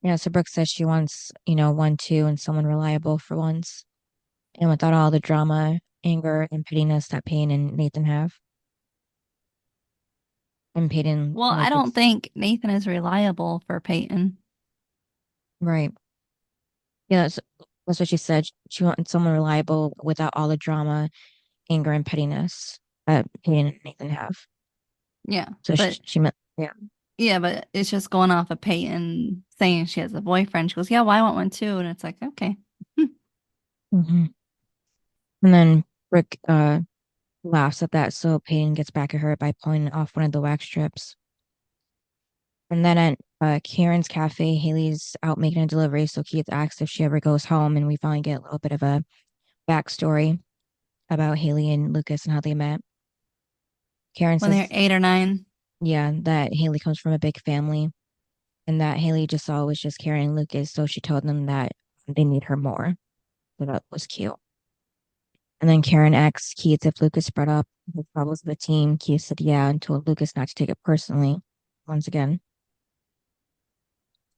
Speaker 4: Yeah, so Brooke says she wants, 1-2 and someone reliable for once. And without all the drama, anger, and pettiness that Payne and Nathan have. And Peyton,
Speaker 3: Well, I don't think Nathan is reliable for Peyton.
Speaker 4: Right. Yeah, that's what she said. She wants someone reliable without all the drama, anger, and pettiness that Peyton and Nathan have.
Speaker 3: Yeah.
Speaker 4: So
Speaker 3: but
Speaker 4: she meant, yeah.
Speaker 3: Yeah, but it's just going off of Peyton saying she has a boyfriend. She goes, yeah, well, I want one too. And it's like, okay.
Speaker 4: Mm-hmm. And then Rick laughs at that, so Peyton gets back at her by pulling off one of the wax strips. And then at Karen's cafe, Haley's out making a delivery, so Keith asks if she ever goes home, and we finally get a little bit of a backstory about Haley and Lucas and how they met. Karen
Speaker 3: When they're
Speaker 4: says,
Speaker 3: 8 or 9.
Speaker 4: yeah, that Haley comes from a big family, and that Haley just saw was just Karen and Lucas, so she told them that they need her more. So that was cute. And then Karen asks Keith if Lucas brought up his troubles with the team. Keith said yeah, and told Lucas not to take it personally once again.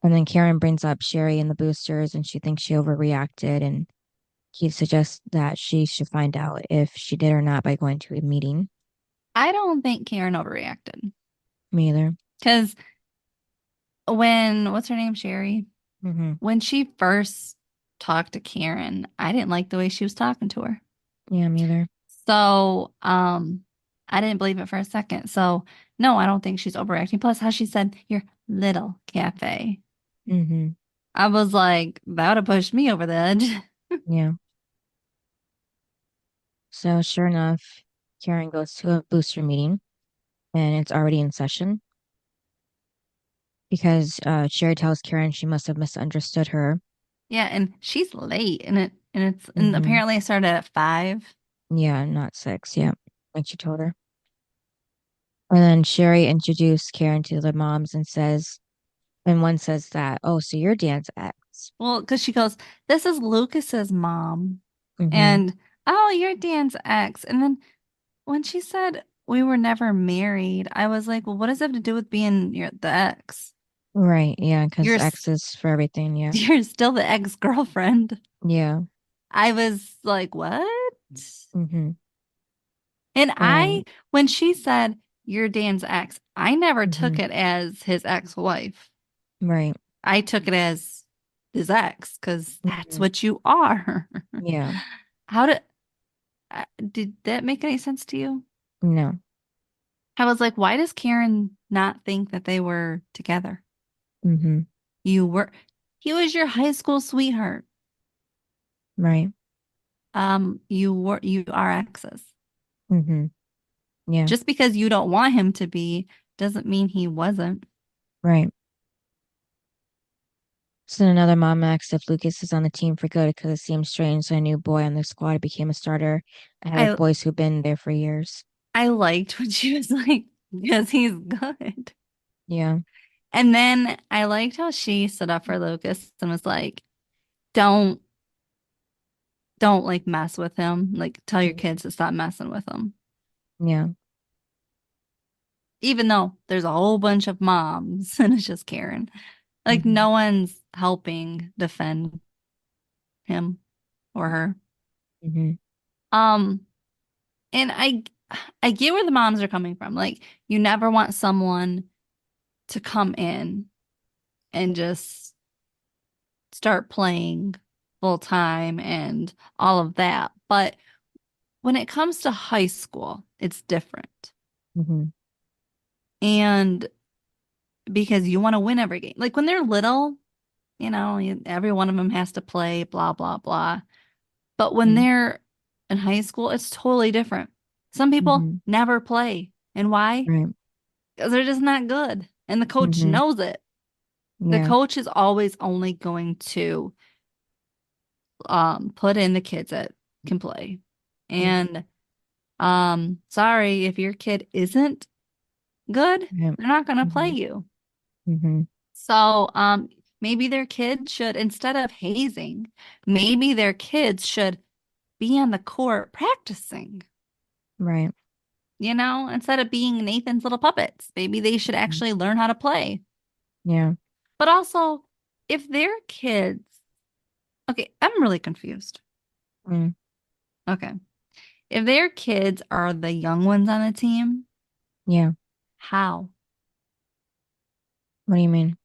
Speaker 4: And then Karen brings up Sherry and the boosters, and she thinks she overreacted. And Keith suggests that she should find out if she did or not by going to a meeting.
Speaker 3: I don't think Karen overreacted.
Speaker 4: Me either.
Speaker 3: Because what's her name, Sherry?
Speaker 4: Mm-hmm.
Speaker 3: When she first talked to Karen, I didn't like the way she was talking to her.
Speaker 4: Yeah, me either.
Speaker 3: So, I didn't believe it for a second. So, no, I don't think she's overreacting. Plus, how she said, your little cafe.
Speaker 4: Mm-hmm.
Speaker 3: I was like, that would have pushed me over the edge.
Speaker 4: Yeah. So sure enough, Karen goes to a booster meeting, and it's already in session because Sherry tells Karen she must have misunderstood her.
Speaker 3: Yeah, and she's late, and apparently it started at 5.
Speaker 4: Yeah, not 6. Yeah, like she told her. And then Sherry introduced Karen to the moms and one says that, oh, so you're Dan's ex.
Speaker 3: Well, because she goes, this is Lucas's mom.
Speaker 4: Mm-hmm.
Speaker 3: And, oh, you're Dan's ex. And then when she said we were never married, I was like, well, what does it have to do with being the ex?
Speaker 4: Right, yeah, because
Speaker 3: You're
Speaker 4: ex is for everything, yeah.
Speaker 3: You're still the ex-girlfriend.
Speaker 4: Yeah.
Speaker 3: I was like, what?
Speaker 4: Mm-hmm.
Speaker 3: And when she said you're Dan's ex, I never took it as his ex-wife.
Speaker 4: Right.
Speaker 3: I took it as his ex because that's what you are.
Speaker 4: Yeah.
Speaker 3: Did that make any sense to you?
Speaker 4: No.
Speaker 3: I was like, why does Karen not think that they were together?
Speaker 4: Mm-hmm.
Speaker 3: He was your high school sweetheart.
Speaker 4: Right.
Speaker 3: You are exes.
Speaker 4: Mm-hmm. Yeah.
Speaker 3: Just because you don't want him to be doesn't mean he wasn't.
Speaker 4: Right. So then another mom asks if Lucas is on the team for good because it seems strange that a new boy on the squad became a starter ahead of
Speaker 3: I
Speaker 4: boys who've been there for years.
Speaker 3: I liked when she was like, because he's good.
Speaker 4: Yeah.
Speaker 3: And then I liked how she stood up for Lucas and was like, don't like mess with him. Like tell your kids to stop messing with him.
Speaker 4: Yeah.
Speaker 3: Even though there's a whole bunch of moms and it's just Karen. Like
Speaker 4: Mhm.
Speaker 3: no one's helping defend him or her.
Speaker 4: Mhm.
Speaker 3: Um, and I get where the moms are coming from. Like you never want someone to come in and just start playing full time and all of that. But when it comes to high school, it's different.
Speaker 4: Mhm.
Speaker 3: And because you want to win every game. Like when they're little, every one of them has to play, blah, blah, blah. But when
Speaker 4: Mhm.
Speaker 3: they're in high school, it's totally different. Some people
Speaker 4: Mhm.
Speaker 3: never play. And why?
Speaker 4: Right.
Speaker 3: Because they're just not good. And the coach
Speaker 4: Mhm.
Speaker 3: knows it. The
Speaker 4: Yeah.
Speaker 3: coach is always only going to put in the kids that can play.
Speaker 4: Mhm.
Speaker 3: And sorry, if your kid isn't good,
Speaker 4: Yeah.
Speaker 3: they're not gonna play
Speaker 4: Mhm.
Speaker 3: you.
Speaker 4: Mhm.
Speaker 3: So maybe their kids should, instead of hazing, maybe their kids should be on the court practicing,
Speaker 4: Right.
Speaker 3: instead of being Nathan's little puppets. Maybe they should
Speaker 4: Mhm.
Speaker 3: actually learn how to play.
Speaker 4: Yeah.
Speaker 3: But also, if their kids, okay, I'm really confused.
Speaker 4: Mm.
Speaker 3: Okay. If their kids are the young ones on a team,
Speaker 4: Yeah.
Speaker 3: how?
Speaker 4: What do you mean?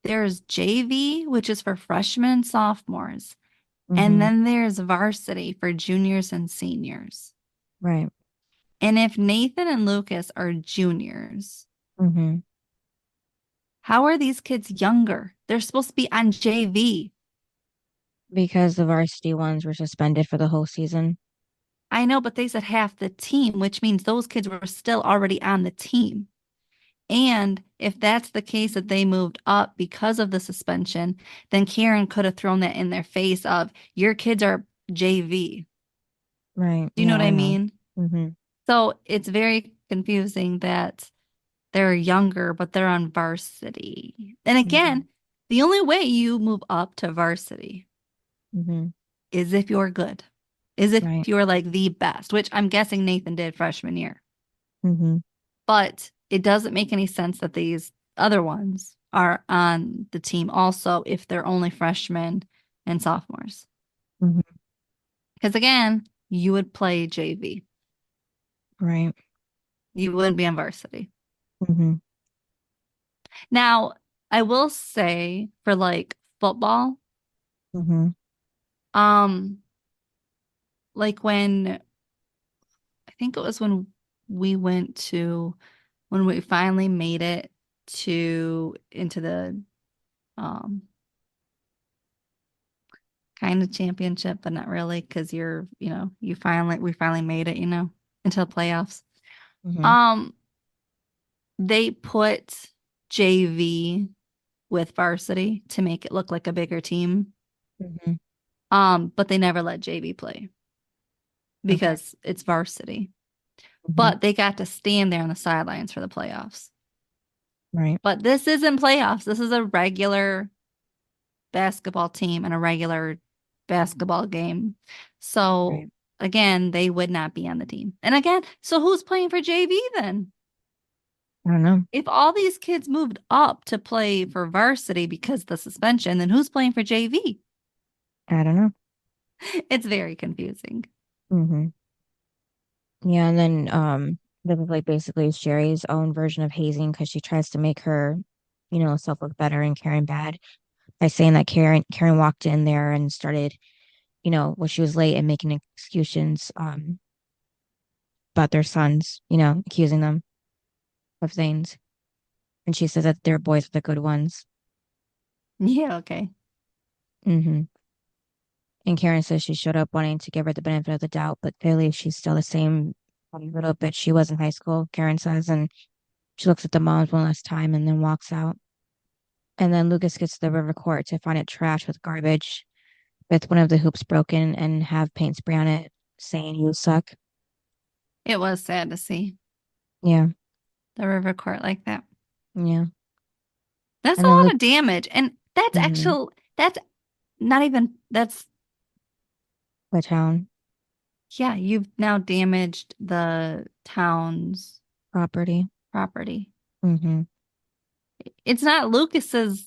Speaker 3: There's JV, which is for freshmen and sophomores, and
Speaker 4: Mhm.
Speaker 3: then there's varsity for juniors and seniors.
Speaker 4: Right.
Speaker 3: And if Nathan and Lucas are juniors,
Speaker 4: Mhm.
Speaker 3: how are these kids younger? They're supposed to be on JV.
Speaker 4: Because the varsity ones were suspended for the whole season.
Speaker 3: I know, but they said half the team, which means those kids were still already on the team. And if that's the case that they moved up because of the suspension, then Karen could have thrown that in their face of your kids are JV.
Speaker 4: Right.
Speaker 3: Do you know
Speaker 4: Yeah,
Speaker 3: what
Speaker 4: I
Speaker 3: I
Speaker 4: know.
Speaker 3: mean?
Speaker 4: Mhm.
Speaker 3: So it's very confusing that they're younger, but they're on varsity. And
Speaker 4: Mhm.
Speaker 3: again, the only way you move up to varsity
Speaker 4: Mhm.
Speaker 3: is if you're good, is if
Speaker 4: Right.
Speaker 3: you're like the best, which I'm guessing Nathan did freshman year.
Speaker 4: Mhm.
Speaker 3: But it doesn't make any sense that these other ones are on the team also if they're only freshmen and sophomores.
Speaker 4: Mhm.
Speaker 3: Because again, you would play JV.
Speaker 4: Right.
Speaker 3: You wouldn't be on varsity.
Speaker 4: Mhm.
Speaker 3: Now, I will say for like football,
Speaker 4: Mhm.
Speaker 3: um, like when I think it was we went to when we finally made it to into the um kind of championship, but not really because we finally made it, into the playoffs.
Speaker 4: Mhm.
Speaker 3: Um, they put JV with varsity to make it look like a bigger team.
Speaker 4: Mhm.
Speaker 3: But they never let JV play
Speaker 4: Okay.
Speaker 3: because it's varsity.
Speaker 4: Mhm.
Speaker 3: But they got to stand there on the sidelines for the playoffs.
Speaker 4: Right.
Speaker 3: But this isn't playoffs. This is a regular basketball team and a regular basketball game. So
Speaker 4: Right.
Speaker 3: again, they would not be on the team. And again, so who's playing for JV then?
Speaker 4: I don't know.
Speaker 3: If all these kids moved up to play for varsity because of the suspension, then who's playing for JV?
Speaker 4: I don't know.
Speaker 3: It's very confusing.
Speaker 4: Mhm. Yeah, and then this is like basically Sherry's own version of hazing because she tries to make her, self look better and Karen bad by saying that Karen walked in there and started, when she was late and making excuses about their sons, accusing them of things. And she says that their boys are the good ones.
Speaker 3: Yeah, okay.
Speaker 4: Hmm. And Karen says she showed up wanting to give her the benefit of the doubt, but clearly she's still the same little bitch she was in high school, Karen says, and she looks at the moms one last time and then walks out. And then Lucas gets to the river court to find it trashed with garbage, with one of the hoops broken, and have paint spray on it, saying you suck.
Speaker 3: It was sad to see
Speaker 4: Yeah,
Speaker 3: the river court like that.
Speaker 4: yeah.
Speaker 3: That's a
Speaker 4: And then
Speaker 3: lot
Speaker 4: Luke,
Speaker 3: of damage. And
Speaker 4: mm-hmm,
Speaker 3: that's not even, that's,
Speaker 4: the town
Speaker 3: yeah, you've now damaged the town's
Speaker 4: property.
Speaker 3: property.
Speaker 4: Mm-hmm.
Speaker 3: It's not Lucas's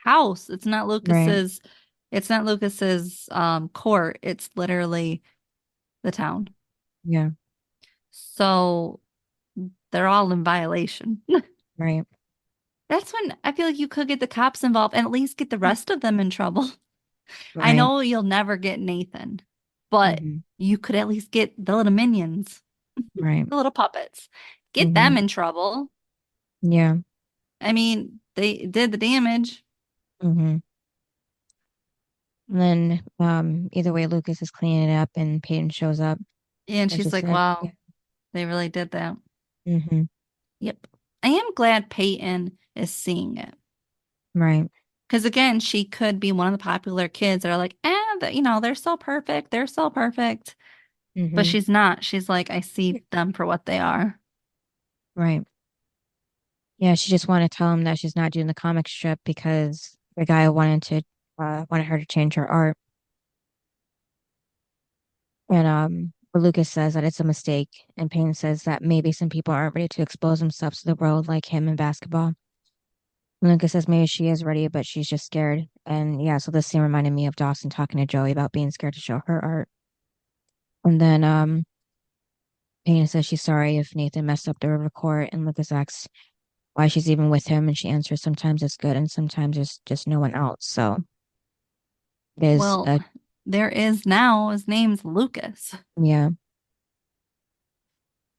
Speaker 3: house.
Speaker 4: Right.
Speaker 3: It's not Lucas's court. It's literally the town.
Speaker 4: Yeah.
Speaker 3: So they're all in violation.
Speaker 4: Right.
Speaker 3: That's when I feel like you could get the cops involved and at least get the rest of them in trouble. I
Speaker 4: Right.
Speaker 3: know you'll never get Nathan, but
Speaker 4: Mm-hmm.
Speaker 3: you could at least get the little minions,
Speaker 4: Right.
Speaker 3: the little puppets. Get
Speaker 4: Mm-hmm.
Speaker 3: them in trouble.
Speaker 4: Yeah.
Speaker 3: I mean, they did the damage.
Speaker 4: Mm-hmm. And then either way, Lucas is cleaning it up and Peyton shows up
Speaker 3: And
Speaker 4: and she
Speaker 3: she's like,
Speaker 4: said, yeah.
Speaker 3: wow, they really did that.
Speaker 4: Mm-hmm.
Speaker 3: Yep. I am glad Peyton is seeing it.
Speaker 4: Right.
Speaker 3: Because again, she could be one of the popular kids that are like, they're so perfect. They're so perfect. But
Speaker 4: Mm-hmm.
Speaker 3: she's not. She's like, I see them for what they are.
Speaker 4: Right. Yeah, she just wanted to tell him that she's not doing the comic strip because the guy wanted her to change her art. And but Lucas says that it's a mistake, and Payne says that maybe some people aren't ready to expose themselves to the world like him in basketball. And Lucas says maybe she is ready, but she's just scared. And yeah, so this scene reminded me of Dawson talking to Joey about being scared to show her art. And then Payne says she's sorry if Nathan messed up the river court, and Lucas asks why she's even with him, and she answers sometimes it's good and sometimes it's just no one else. So it is
Speaker 3: Well, there is now, his name's Lucas.
Speaker 4: yeah.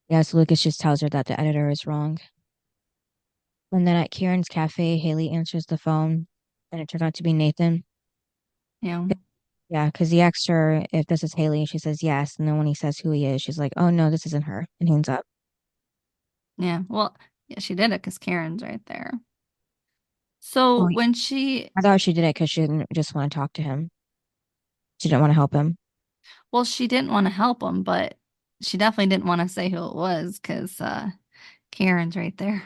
Speaker 4: Yeah, so Lucas just tells her that the editor is wrong. And then at Kieran's cafe, Haley answers the phone and it turns out to be Nathan.
Speaker 3: You know,
Speaker 4: Yeah, because he asked her if this is Haley and she says yes. And then when he says who he is, she's like, oh no, this isn't her, and hangs up.
Speaker 3: yeah. Well, yeah, she did it because Karen's right there. So
Speaker 4: Oh,
Speaker 3: when she,
Speaker 4: I thought she did it because she didn't just want to talk to him. She didn't want to help him.
Speaker 3: well, she didn't want to help him, but she definitely didn't want to say who it was because Karen's right there.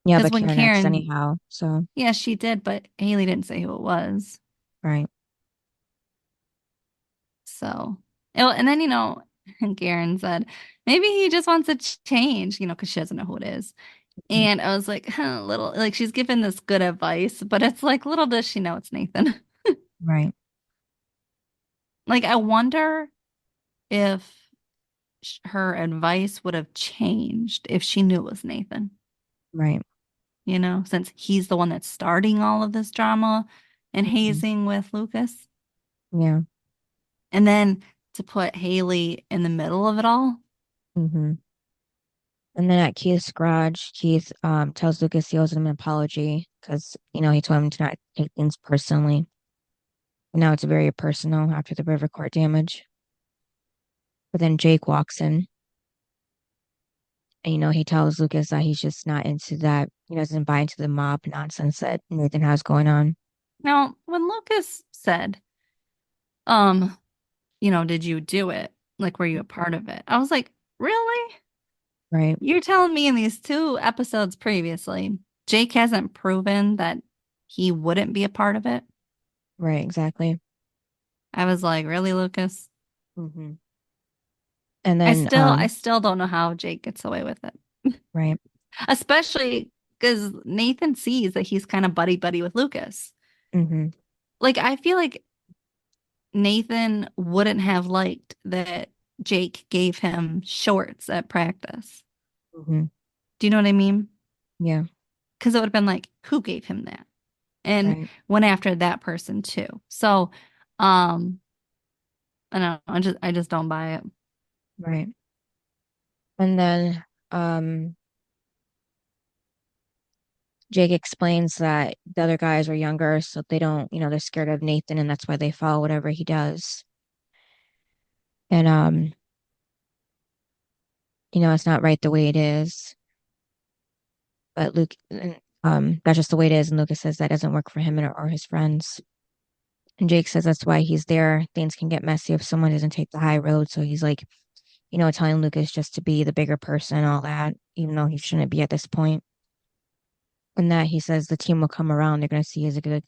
Speaker 4: Yeah,
Speaker 3: Because
Speaker 4: but
Speaker 3: when
Speaker 4: Kieran asked
Speaker 3: Karen,
Speaker 4: anyhow. So,
Speaker 3: yeah, she did, but Haley didn't say who it was.
Speaker 4: right.
Speaker 3: So, and then, and Karen said, maybe he just wants to change, because she doesn't know who it is.
Speaker 4: Mm,
Speaker 3: And I was like, huh, little, like she's giving this good advice, but it's like, little does she know it's Nathan.
Speaker 4: right.
Speaker 3: Like, I wonder if her advice would have changed if she knew it was Nathan,
Speaker 4: Right.
Speaker 3: since he's the one that's starting all of this drama and
Speaker 4: Mhm.
Speaker 3: hazing with Lucas.
Speaker 4: Yeah.
Speaker 3: And then to put Haley in the middle of it all.
Speaker 4: hmm And then at Keith's garage, Keith tells Lucas he owes him an apology because, he told him to not take things personally. And now it's very personal after the river court damage. But then Jake walks in and, he tells Lucas that he's just not into that. He doesn't buy into the mob nonsense that Nathan has going on.
Speaker 3: Now, when Lucas said, did you do it? Like, were you a part of it? I was like, really?
Speaker 4: Right.
Speaker 3: You're telling me in these two episodes previously, Jake hasn't proven that he wouldn't be a part of it?
Speaker 4: Right. Exactly.
Speaker 3: I was like, really, Lucas?
Speaker 4: hmm And
Speaker 3: I
Speaker 4: then,
Speaker 3: still, I still don't know how Jake gets away with it.
Speaker 4: right.
Speaker 3: Especially because Nathan sees that he's kind of buddy buddy with Lucas.
Speaker 4: hmm
Speaker 3: Like, I feel like Nathan wouldn't have liked that Jake gave him shorts at practice.
Speaker 4: hmm
Speaker 3: Do you know what I mean?
Speaker 4: Yeah.
Speaker 3: Because it would have been like, who gave him that? And
Speaker 4: Right.
Speaker 3: went after that person too. So, um, I don't know. I just don't buy it.
Speaker 4: Right. And then, um, Jake explains that the other guys are younger, so they don't, they're scared of Nathan and that's why they follow whatever he does. And it's not right the way it is. But Luke and That's just the way it is. And Lucas says that doesn't work for him or his friends. And Jake says that's why he's there. Things can get messy if someone doesn't take the high road. So he's like, telling Lucas just to be the bigger person, all that, even though he shouldn't be at this point. And that he says the team will come around. They're going to see he's a good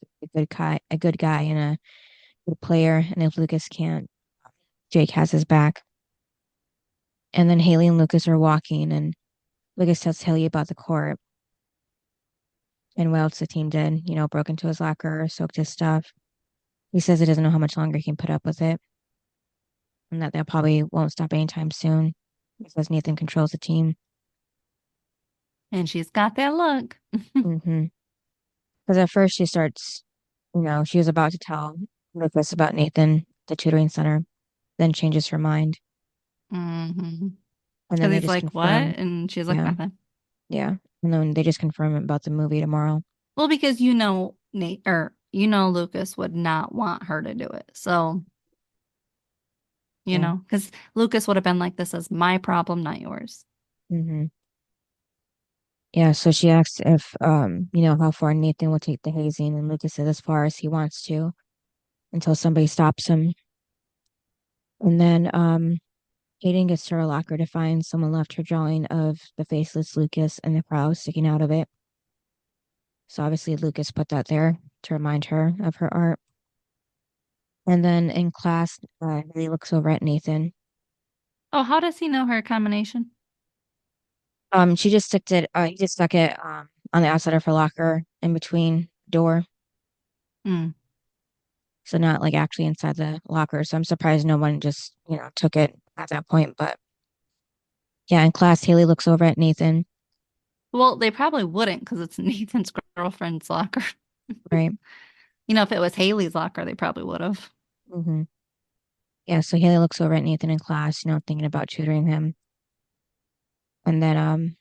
Speaker 4: guy and a good player. And if Lucas can't, Jake has his back. And then Haley and Lucas are walking, and Lucas tells Haley about the court and what else the team did. Broke into his locker, soaked his stuff. He says he doesn't know how much longer he can put up with it, and that they probably won't stop anytime soon. He says Nathan controls the team.
Speaker 3: And she's got that look.
Speaker 4: Mm-hmm. Because at first she starts, she was about to tell Lucas about Nathan, the tutoring center, then changes her mind.
Speaker 3: Mm-hmm.
Speaker 4: And
Speaker 3: Because
Speaker 4: then they
Speaker 3: he's
Speaker 4: just
Speaker 3: like,
Speaker 4: confirm.
Speaker 3: what? And she's like,
Speaker 4: Yeah.
Speaker 3: nothing.
Speaker 4: Yeah. And then they just confirm about the movie tomorrow.
Speaker 3: Well, because Nate, or Lucas would not want her to do it. So,
Speaker 4: Yeah.
Speaker 3: because Lucas would have been like, this is my problem, not yours.
Speaker 4: Mm-hmm. Yeah, so she asks if how far Nathan will take the hazing, and Lucas says as far as he wants to until somebody stops him. And then Hayden gets to her locker to find someone left her drawing of the faceless Lucas and the crow sticking out of it. So obviously Lucas put that there to remind her of her art. And then in class, he looks over at Nathan.
Speaker 3: Oh, how does he know her combination?
Speaker 4: She just stuck it. He just stuck it on the outside of her locker in between door.
Speaker 3: Mm.
Speaker 4: So not like actually inside the locker. So I'm surprised no one just, took it at that point. But yeah, in class, Haley looks over at Nathan.
Speaker 3: Well, they probably wouldn't because it's Nathan's girlfriend's locker.
Speaker 4: Right.
Speaker 3: If it was Haley's locker, they probably would have.
Speaker 4: Mm-hmm. Yeah, so Haley looks over at Nathan in class, thinking about tutoring him. And then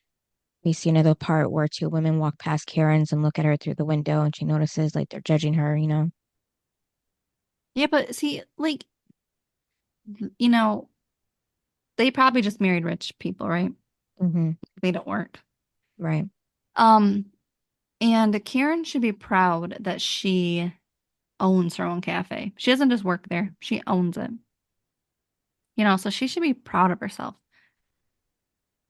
Speaker 4: we see another part where two women walk past Karen's and look at her through the window, and she notices like they're judging her.
Speaker 3: Yeah, but see, like, they probably just married rich people, right?
Speaker 4: Mm-hmm.
Speaker 3: They don't work.
Speaker 4: Right.
Speaker 3: Um, and Karen should be proud that she owns her own cafe. She doesn't just work there, she owns it. So she should be proud of herself.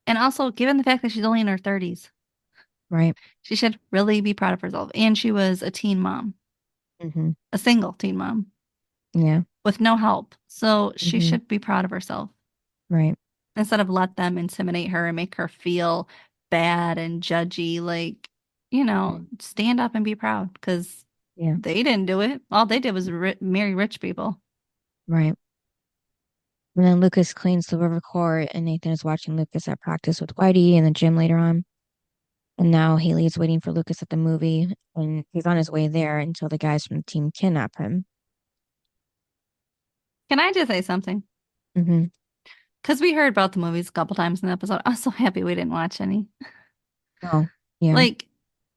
Speaker 3: And also, given the fact that she's only in her 30s,
Speaker 4: Right.
Speaker 3: she should really be proud of herself. And she was a teen mom,
Speaker 4: Mm-hmm.
Speaker 3: a single teen mom
Speaker 4: Yeah.
Speaker 3: with no help. So she
Speaker 4: Mm-hmm.
Speaker 3: should be proud of herself
Speaker 4: Right.
Speaker 3: instead of let them intimidate her and make her feel bad and judgy. Like,
Speaker 4: Right.
Speaker 3: stand up and be proud because
Speaker 4: Yeah.
Speaker 3: they didn't do it. All they did was marry rich people.
Speaker 4: Right. And then Lucas cleans the river court, and Nathan is watching Lucas at practice with Whitey in the gym later on. And now Haley is waiting for Lucas at the movie, and he's on his way there until the guys from the team kidnap him.
Speaker 3: Can I just say something?
Speaker 4: Mm-hmm.
Speaker 3: Because we heard about the movies a couple times in the episode. I'm so happy we didn't watch any.
Speaker 4: Oh, yeah.
Speaker 3: Like,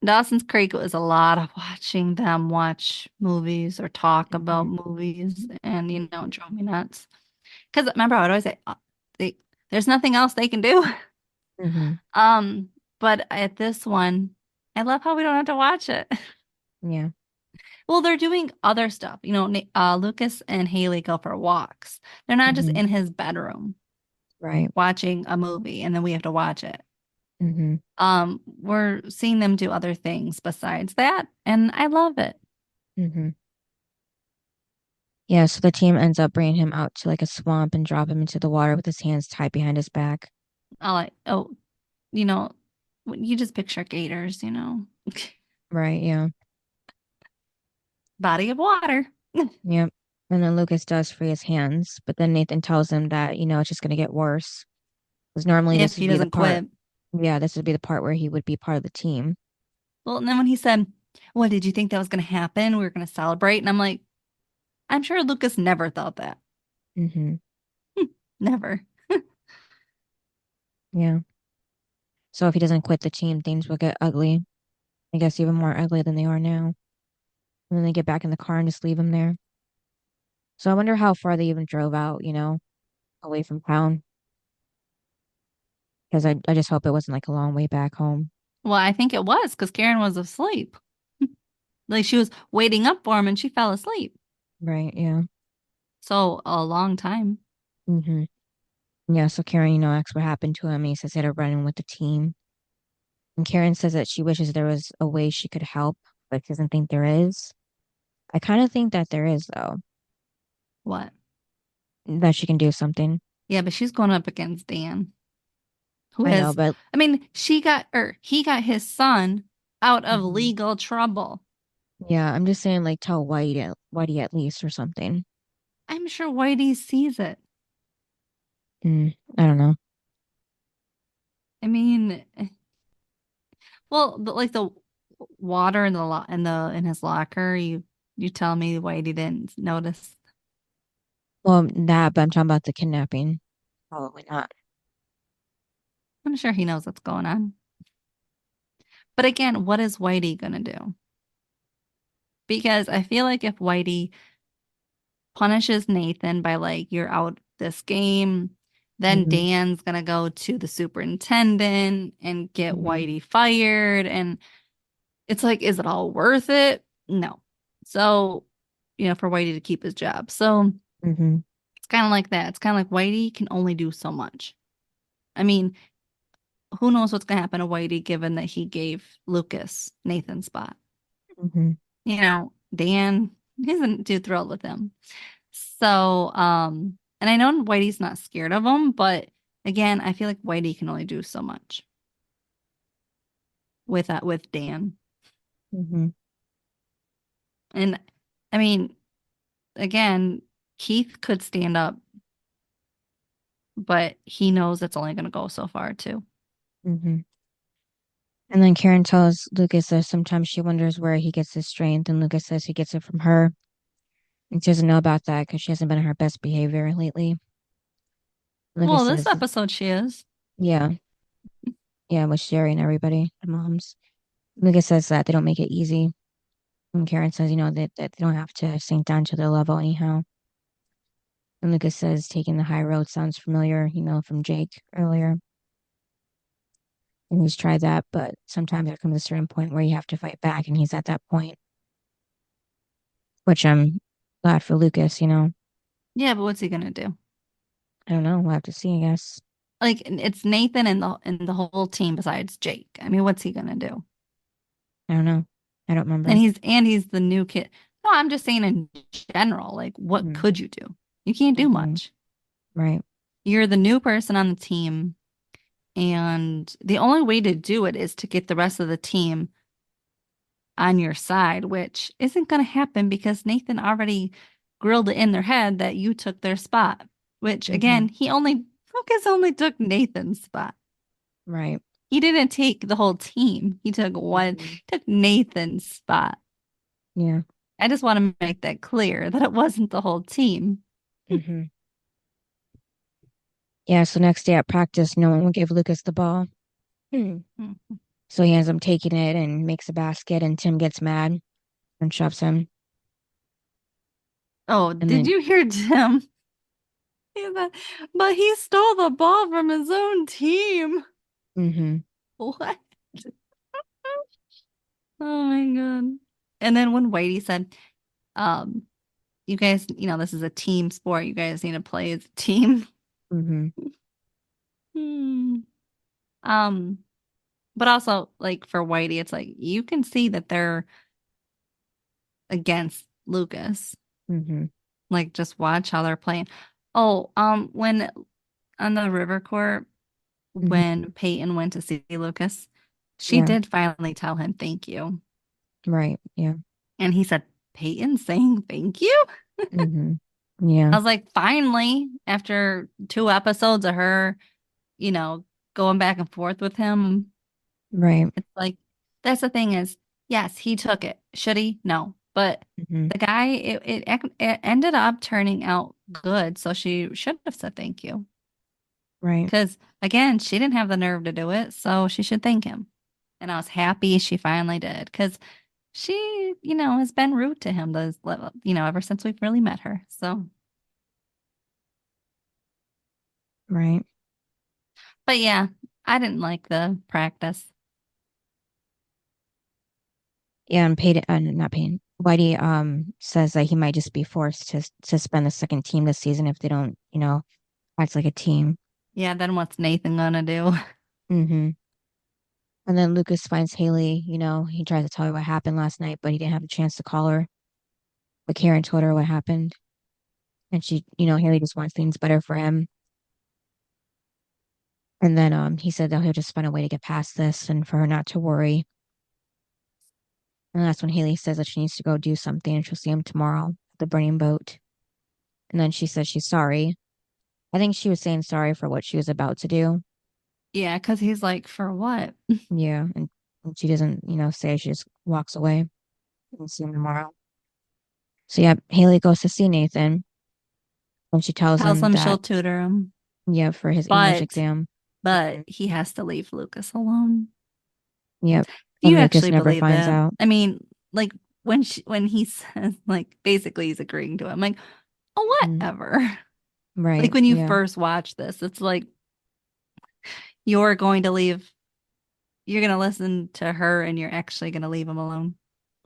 Speaker 3: Dawson's Creek was a lot of watching them watch movies or talk about movies, and it drove me nuts. Because remember, I would always say, there's nothing else they can do.
Speaker 4: Mm-hmm.
Speaker 3: But at this one, I love how we don't have to watch it.
Speaker 4: Yeah.
Speaker 3: Well, they're doing other stuff. Lucas and Haley go for walks. They're not just
Speaker 4: Mm-hmm.
Speaker 3: in his bedroom
Speaker 4: Right.
Speaker 3: watching a movie, and then we have to watch it.
Speaker 4: Mm-hmm.
Speaker 3: We're seeing them do other things besides that, and I love it.
Speaker 4: Mm-hmm. Yeah, so the team ends up bringing him out to like a swamp and drop him into the water with his hands tied behind his back.
Speaker 3: You know, you just picture gators,
Speaker 4: Right, yeah.
Speaker 3: body of water.
Speaker 4: Yep. And then Lucas does free his hands, but then Nathan tells him that, it's just gonna get worse. Because normally
Speaker 3: If
Speaker 4: this
Speaker 3: he
Speaker 4: would be the
Speaker 3: doesn't
Speaker 4: part,
Speaker 3: quit.
Speaker 4: yeah, this would be the part where he would be part of the team.
Speaker 3: Well, and then when he said, "What did you think that was going to happen? We were going to celebrate," and I'm like, I'm sure Lucas never thought that.
Speaker 4: Mm-hmm.
Speaker 3: Never.
Speaker 4: Yeah. So if he doesn't quit the team, things will get ugly. I guess even more ugly than they are now. And then they get back in the car and just leave him there. So I wonder how far they even drove out, away from town. Because I just hope it wasn't like a long way back home.
Speaker 3: Well, I think it was because Karen was asleep. Like she was waiting up for him and she fell asleep.
Speaker 4: Right, yeah.
Speaker 3: So a long time.
Speaker 4: Mm-hmm. Yeah, so Karen, asks what happened to him. And he says he had a run-in with the team. And Karen says that she wishes there was a way she could help, but she doesn't think there is. I kind of think that there is, though,
Speaker 3: What?
Speaker 4: that she can do something.
Speaker 3: Yeah, but she's going up against Dan, who
Speaker 4: I know,
Speaker 3: has,
Speaker 4: but
Speaker 3: I mean, he got his son out of
Speaker 4: mhm.
Speaker 3: legal trouble.
Speaker 4: Yeah, I'm just saying, like, tell Whitey at least or something.
Speaker 3: I'm sure Whitey sees it.
Speaker 4: I don't know.
Speaker 3: I mean, well, like the water in in his locker, you tell me Whitey didn't notice.
Speaker 4: Well, that, but I'm talking about the kidnapping. Probably not.
Speaker 3: I'm sure he knows what's going on. But again, what is Whitey gonna do? Because I feel like if Whitey punishes Nathan by like, you're out this game, then
Speaker 4: Hmm.
Speaker 3: Dan's gonna go to the superintendent and get
Speaker 4: Hmm.
Speaker 3: Whitey fired. And it's like, is it all worth it? No. So, for Whitey to keep his job. So
Speaker 4: Hmm.
Speaker 3: it's kind of like that. It's kind of like Whitey can only do so much. I mean, who knows what's gonna happen to Whitey given that he gave Lucas Nathan's spot.
Speaker 4: Hmm.
Speaker 3: Dan isn't too thrilled with him. So, and I know Whitey's not scared of him, but again, I feel like Whitey can only do so much with Dan.
Speaker 4: Hmm.
Speaker 3: And I mean, again, Keith could stand up, but he knows it's only going to go so far too.
Speaker 4: Hmm. And then Karen tells Lucas that sometimes she wonders where he gets his strength, and Lucas says he gets it from her. And she doesn't know about that because she hasn't been in her best behavior lately. Lucas
Speaker 3: Well, this
Speaker 4: says,
Speaker 3: episode she is.
Speaker 4: yeah, yeah, with Sherry and everybody, the moms. Lucas says that they don't make it easy. And Karen says, that they don't have to sink down to their level anyhow. And Lucas says taking the high road sounds familiar, from Jake earlier. And he's tried that, but sometimes there comes a certain point where you have to fight back, and he's at that point, which I'm glad for Lucas.
Speaker 3: Yeah, but what's he going to do?
Speaker 4: I don't know. We'll have to see, I guess.
Speaker 3: Like it's Nathan and the whole team besides Jake. I mean, what's he going to do?
Speaker 4: I don't know. I don't
Speaker 3: And
Speaker 4: remember.
Speaker 3: he's the new kid. No, I'm just saying in general, like what
Speaker 4: Mm-hmm.
Speaker 3: could you do? You can't do
Speaker 4: Mm-hmm.
Speaker 3: much.
Speaker 4: Right.
Speaker 3: You're the new person on the team, and the only way to do it is to get the rest of the team on your side, which isn't going to happen because Nathan already grilled it in their head that you took their spot, which
Speaker 4: Mm-hmm.
Speaker 3: again, Lucas only took Nathan's spot.
Speaker 4: Right.
Speaker 3: He didn't take the whole team.
Speaker 4: Mm-hmm.
Speaker 3: Took Nathan's spot.
Speaker 4: Yeah.
Speaker 3: I just want to make that clear that it wasn't the whole team.
Speaker 4: Mm-hmm. Yeah. So next day at practice, no one will give Lucas the ball. Hmm.
Speaker 3: Hmm.
Speaker 4: So he ends up taking it and makes a basket, and Tim gets mad and shoves him.
Speaker 3: Oh,
Speaker 4: And
Speaker 3: did
Speaker 4: then,
Speaker 3: you hear Tim? But he stole the ball from his own team.
Speaker 4: mm-hmm.
Speaker 3: What? Oh my God. And then when Whitey said, um, you guys, this is a team sport. You guys need to play as a team.
Speaker 4: Mm-hmm.
Speaker 3: Hmm. Um, but also like for Whitey, it's like you can see that they're against Lucas.
Speaker 4: Mm-hmm.
Speaker 3: Like just watch how they're playing. Oh, when on the river court,
Speaker 4: Mm-hmm.
Speaker 3: when Peyton went to see Lucas, she
Speaker 4: Yeah.
Speaker 3: did finally tell him thank you.
Speaker 4: Right. Yeah.
Speaker 3: And he said, Peyton saying thank you?
Speaker 4: Mm-hmm. Yeah.
Speaker 3: I was like, finally, after 2 episodes of her, you know, going back and forth with him,
Speaker 4: Right.
Speaker 3: it's like, that's the thing is, yes, he took it. Should he? No. But
Speaker 4: Mm-hmm.
Speaker 3: the guy, it ended up turning out good. So she should have said thank you.
Speaker 4: Right.
Speaker 3: Because again, she didn't have the nerve to do it. So she should thank him. And I was happy she finally did. Because she, has been rude to him ever since we've really met her. So,
Speaker 4: Right.
Speaker 3: but yeah, I didn't like the practice.
Speaker 4: Yeah, and Peyton, not Peyton. Whitey says that he might just be forced to suspend the second team this season if they don't, act like a team.
Speaker 3: Yeah, then what's Nathan gonna do?
Speaker 4: Mm-hmm. And then Lucas finds Haley, he tries to tell her what happened last night, but he didn't have a chance to call her. But Karen told her what happened. And she, Haley just wants things better for him. And then he said that he'll just find a way to get past this and for her not to worry. And that's when Haley says that she needs to go do something and she'll see him tomorrow at the burning boat. And then she says she's sorry. I think she was saying sorry for what she was about to do.
Speaker 3: Yeah, because he's like, for what?
Speaker 4: Yeah. And she doesn't, say, she just walks away and see him tomorrow. So yeah, Haley goes to see Nathan and she tells
Speaker 3: Tells
Speaker 4: him
Speaker 3: him she'll
Speaker 4: that,
Speaker 3: tutor him,
Speaker 4: yeah, for his English
Speaker 3: but
Speaker 4: exam.
Speaker 3: but he has to leave Lucas alone.
Speaker 4: Yep.
Speaker 3: Do you
Speaker 4: And Lucas
Speaker 3: actually
Speaker 4: never
Speaker 3: believe
Speaker 4: finds
Speaker 3: that?
Speaker 4: out.
Speaker 3: I mean, like when he says like basically he's agreeing to it. I'm like, oh
Speaker 4: Mhm.
Speaker 3: whatever. Like
Speaker 4: Right.
Speaker 3: when you
Speaker 4: Yeah.
Speaker 3: first watch this, it's like you're going to leave, you're going to listen to her and you're actually going to leave him alone.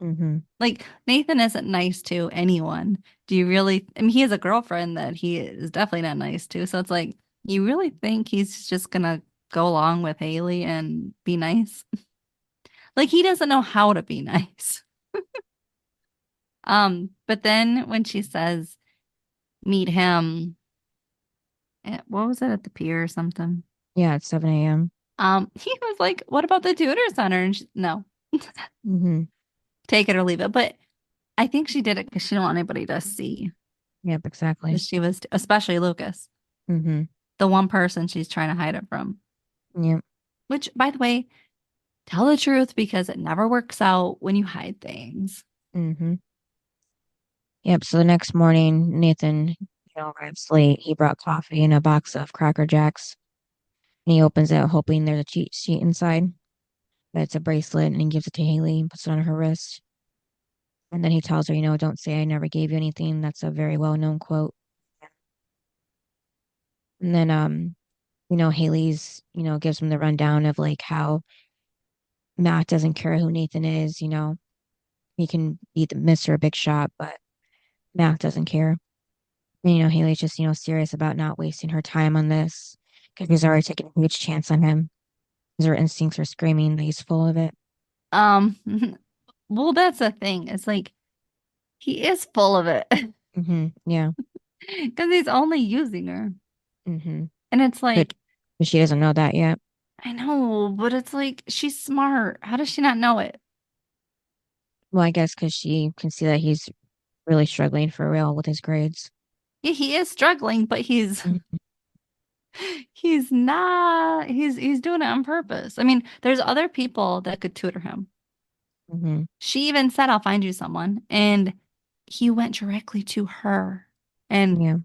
Speaker 4: Mm-hmm.
Speaker 3: Like Nathan isn't nice to anyone. Do you really? I mean, he has a girlfriend that he is definitely not nice to. So it's like, you really think he's just gonna go along with Haley and be nice? Like he doesn't know how to be nice. But then when she says meet him at, what was it, at the pier or something?
Speaker 4: Yeah, it's 7 a.m.
Speaker 3: He was like, "What about the tutor center?" And no,
Speaker 4: Mm-hmm.
Speaker 3: take it or leave it. But I think she did it because she didn't want anybody to see
Speaker 4: Yep,
Speaker 3: that
Speaker 4: exactly.
Speaker 3: she was, especially Lucas,
Speaker 4: Mm-hmm.
Speaker 3: the one person she's trying to hide it from.
Speaker 4: Yep.
Speaker 3: Which, by the way, tell the truth because it never works out when you hide things.
Speaker 4: Mm-hmm. Yep. So the next morning, Nathan, arrives late. He brought coffee and a box of Cracker Jacks. And he opens it, hoping there's a cheat sheet inside. But it's a bracelet, and he gives it to Haley and puts it on her wrist. And then he tells her, don't say I never gave you anything. That's a very well-known quote. And then, Haley's, gives him the rundown of like how Matt doesn't care who Nathan is. He can be the Mr. Big Shot, but Matt doesn't care. And, Haley's just, serious about not wasting her time on this because he's already taken a huge chance on him. Because her instincts are screaming that he's full of it.
Speaker 3: Um, well, that's the thing. It's like he is full of it
Speaker 4: Mm-hmm. Yeah.
Speaker 3: because he's only using her.
Speaker 4: Mm-hmm.
Speaker 3: And it's
Speaker 4: But,
Speaker 3: like,
Speaker 4: but she doesn't know that yet.
Speaker 3: I know, but it's like she's smart. How does she not know it?
Speaker 4: Well, I guess because she can see that he's really struggling for real with his grades.
Speaker 3: Yeah, he is struggling, but he's
Speaker 4: Mm-hmm.
Speaker 3: he's not he's doing it on purpose. I mean, there's other people that could tutor him.
Speaker 4: Mm-hmm.
Speaker 3: She even said, I'll find you someone. And he went directly to her. And
Speaker 4: Yeah.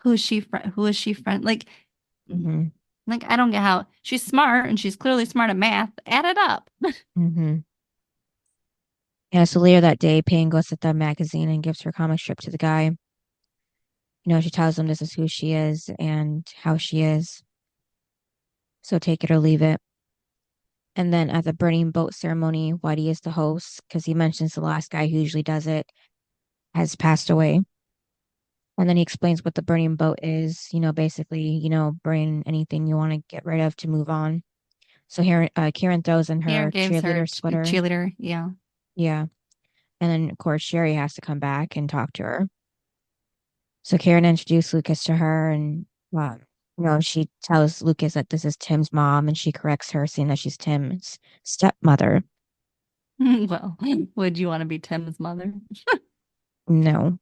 Speaker 3: who is she friend? Who is she friend?
Speaker 4: Mm-hmm.
Speaker 3: Like I don't get how she's smart and she's clearly smart at math. Add it up.
Speaker 4: Mm-hmm. Yeah, so later that day, Payne goes to the magazine and gives her comic strip to the guy. She tells him this is who she is and how she is. So take it or leave it. And then at the burning boat ceremony, Whitey is the host because he mentions the last guy who usually does it has passed away. And then he explains what the burning boat is, basically, burn anything you want to get rid of to move on. So here, Karen throws in
Speaker 3: Here
Speaker 4: her
Speaker 3: gives her
Speaker 4: cheerleader sweater.
Speaker 3: cheerleader. Yeah.
Speaker 4: Yeah. And then, of course, Sherry has to come back and talk to her. So Karen introduced Lucas to her, and she tells Lucas that this is Tim's mom, and she corrects her, saying that she's Tim's stepmother.
Speaker 3: Well, would you want to be Tim's mother?
Speaker 4: No.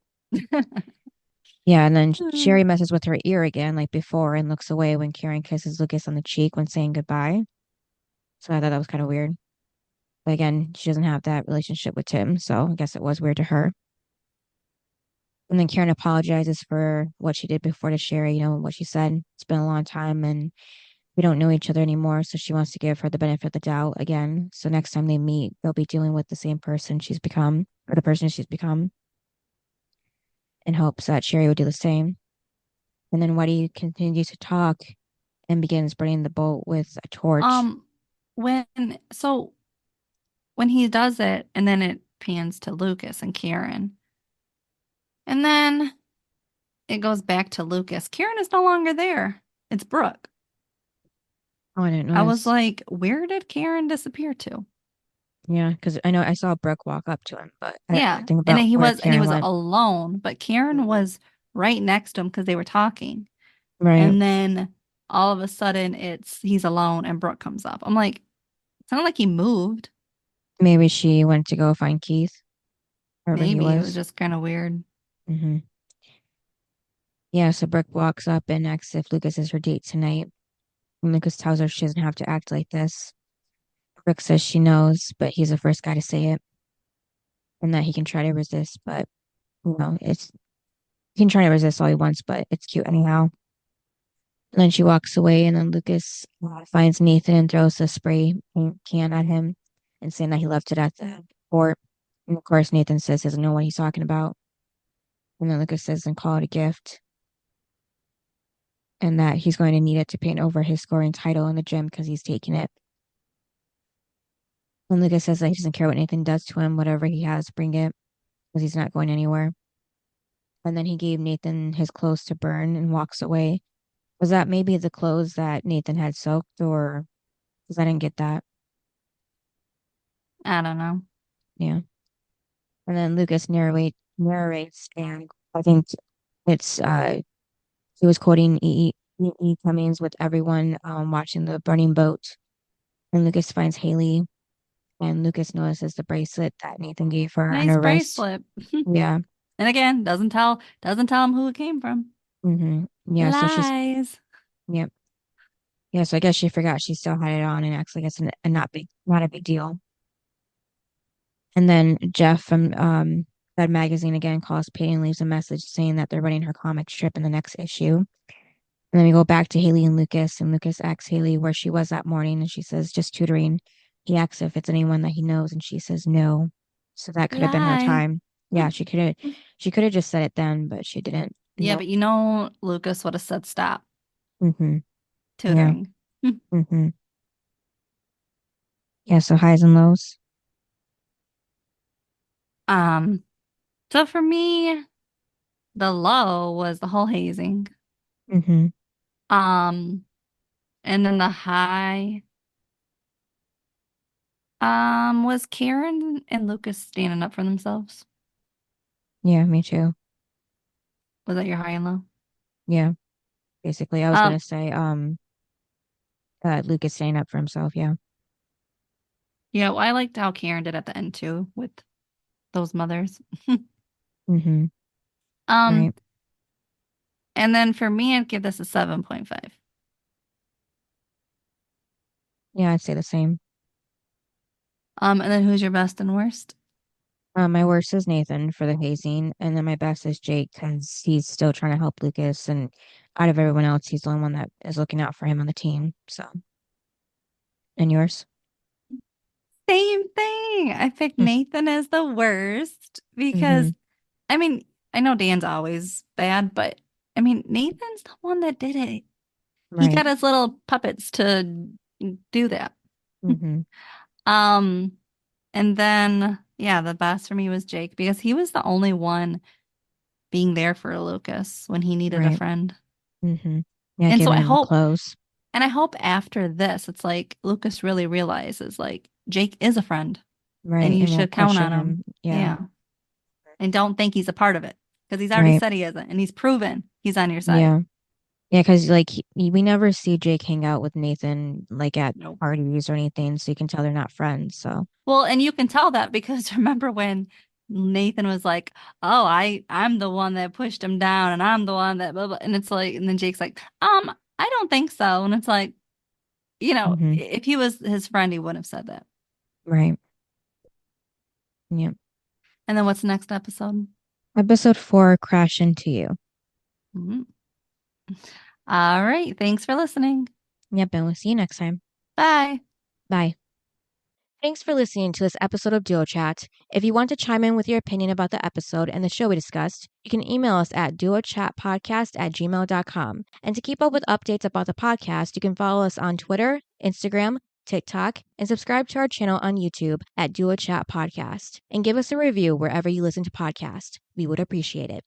Speaker 4: Yeah, and then Sherry messes with her ear again, like before, and looks away when Karen kisses Lucas on the cheek when saying goodbye. So I thought that was kind of weird. But again, she doesn't have that relationship with Tim, so I guess it was weird to her. And then Karen apologizes for what she did before to Sherry, what she said. It's been a long time and we don't know each other anymore. So she wants to give her the benefit of the doubt again. So next time they meet, they'll be dealing with the same person she's become or the person she's become in hopes that Sherry would do the same. And then Whitey continues to talk and begins burning the boat with a torch.
Speaker 3: Um, when so when he does it and then pans to Lucas and Karen. And then it goes back to Lucas. Karen is no longer there. It's Brooke.
Speaker 4: Oh, I didn't
Speaker 3: I was
Speaker 4: notice.
Speaker 3: like, where did Karen disappear to?
Speaker 4: Yeah, because I know I saw Brooke walk up to him, but I
Speaker 3: Yeah.
Speaker 4: didn't think
Speaker 3: And
Speaker 4: about where
Speaker 3: he
Speaker 4: Karen
Speaker 3: was
Speaker 4: went.
Speaker 3: alone, but Karen
Speaker 4: Mhm.
Speaker 3: was right next to him because they were talking.
Speaker 4: Right.
Speaker 3: And then all of a sudden he's alone and Brooke comes up. I'm like, it sounded like he moved.
Speaker 4: Maybe she went to go find Keith, wherever he
Speaker 3: Maybe it was
Speaker 4: was.
Speaker 3: just kind of weird.
Speaker 4: Hmm. Yeah, so Brooke walks up and asks if Lucas is her date tonight. And Lucas tells her she doesn't have to act like this. Brooke says she knows, but he's the first guy to say it, and that he can try to resist, but it's he can try to resist all he wants, but it's cute anyhow. And then she walks away, and then Lucas finds Nathan and throws a spray paint can at him and saying that he left it at the fort. And of course, Nathan says he doesn't know what he's talking about. And then Lucas says, and call it a gift, and that he's going to need it to paint over his scoring title in the gym because he's taking it. And Lucas says that he doesn't care what Nathan does to him, whatever he has, bring it, because he's not going anywhere. And then he gave Nathan his clothes to burn and walks away. Was that maybe the clothes that Nathan had soaked, or because I didn't get that?
Speaker 3: I don't know.
Speaker 4: Yeah. And then Lucas narrates, and I think it's he was quoting E. Cummings with everyone watching the burning boat. And Lucas finds Haley, and Lucas notices the bracelet that Nathan gave her on
Speaker 3: Nice
Speaker 4: her wrist.
Speaker 3: bracelet.
Speaker 4: Yeah.
Speaker 3: And again, doesn't tell him who it came from.
Speaker 4: Mm-hmm. Yeah. So
Speaker 3: Lies.
Speaker 4: yep. Yeah. So I guess she forgot she still had it on and acts like it's not a big deal. And then Jeff from that magazine again calls Peyton and leaves a message saying that they're running her comic strip in the next issue. And then we go back to Haley and Lucas asks Haley where she was that morning, and she says just tutoring. He asks if it's anyone that he knows, and she says no. So that could have been her
Speaker 3: Lie.
Speaker 4: time. Yeah, she could have just said it then, but she didn't.
Speaker 3: Yeah,
Speaker 4: Nope.
Speaker 3: but you know, Lucas would have said stop
Speaker 4: Mm-hmm. Yeah.
Speaker 3: tutoring.
Speaker 4: Mm-hmm. Yeah. So highs and lows.
Speaker 3: Um, so for me, the low was the whole hazing.
Speaker 4: Mm-hmm.
Speaker 3: Um, and then the high, was Karen and Lucas standing up for themselves.
Speaker 4: Yeah, me too.
Speaker 3: Was that your high and low?
Speaker 4: Yeah. Basically, I was
Speaker 3: Um,
Speaker 4: gonna say Lucas staying up for himself. Yeah.
Speaker 3: yeah, well, I liked how Karen did at the end too with those mothers.
Speaker 4: Mm-hmm.
Speaker 3: Um,
Speaker 4: Right.
Speaker 3: and then for me, I'd give this a 7.5.
Speaker 4: Yeah, I'd say the same.
Speaker 3: And then who's your best and worst?
Speaker 4: My worst is Nathan for the hazing, and then my best is Jake because he's still trying to help Lucas, and out of everyone else, he's the only one that is looking out for him on the team. So, and yours?
Speaker 3: Same thing. I picked Nathan as the worst
Speaker 4: Mm-hmm.
Speaker 3: because, I mean, I know Dan's always bad, but I mean, Nathan's the one that did it. He
Speaker 4: Right.
Speaker 3: got his little puppets to do that.
Speaker 4: Mm-hmm.
Speaker 3: Um, and then, yeah, the best for me was Jake because he was the only one being there for Lucas when he needed a
Speaker 4: Right.
Speaker 3: friend.
Speaker 4: Mm-hmm. Yeah,
Speaker 3: And so
Speaker 4: giving him the clothes.
Speaker 3: I hope after this, it's like Lucas really realizes like Jake is a friend and
Speaker 4: Right,
Speaker 3: you
Speaker 4: and won't
Speaker 3: should count
Speaker 4: question
Speaker 3: on him.
Speaker 4: him. Yeah.
Speaker 3: Yeah. And don't think he's a part of it because he's already
Speaker 4: Right.
Speaker 3: said he isn't and he's proven he's on your side.
Speaker 4: Yeah. Yeah, because like we never see Jake hang out with Nathan like at
Speaker 3: Nope.
Speaker 4: parties or anything, so you can tell they're not friends. So.
Speaker 3: Well, and you can tell that because remember when Nathan was like, "Oh, I'm the one that pushed him down, and I'm the one that blah, blah," and it's like, and then Jake's like, I don't think so," and it's like,
Speaker 4: Mm-hmm.
Speaker 3: if he was his friend, he wouldn't have said that.
Speaker 4: Right. Yeah.
Speaker 3: And then what's the next episode?
Speaker 4: Episode 4, Crash Into You.
Speaker 3: Mhm. All right, thanks for listening.
Speaker 4: Yep, and we'll see you next time.
Speaker 3: Bye.
Speaker 4: Bye. Thanks for listening to this episode of Duo Chat. If you want to chime in with your opinion about the episode and the show we discussed, you can email us at duochatpodcast@gmail.com. And to keep up with updates about the podcast, you can follow us on Twitter, Instagram, TikTok, and subscribe to our channel on YouTube at Duo Chat Podcast. And give us a review wherever you listen to podcasts. We would appreciate it.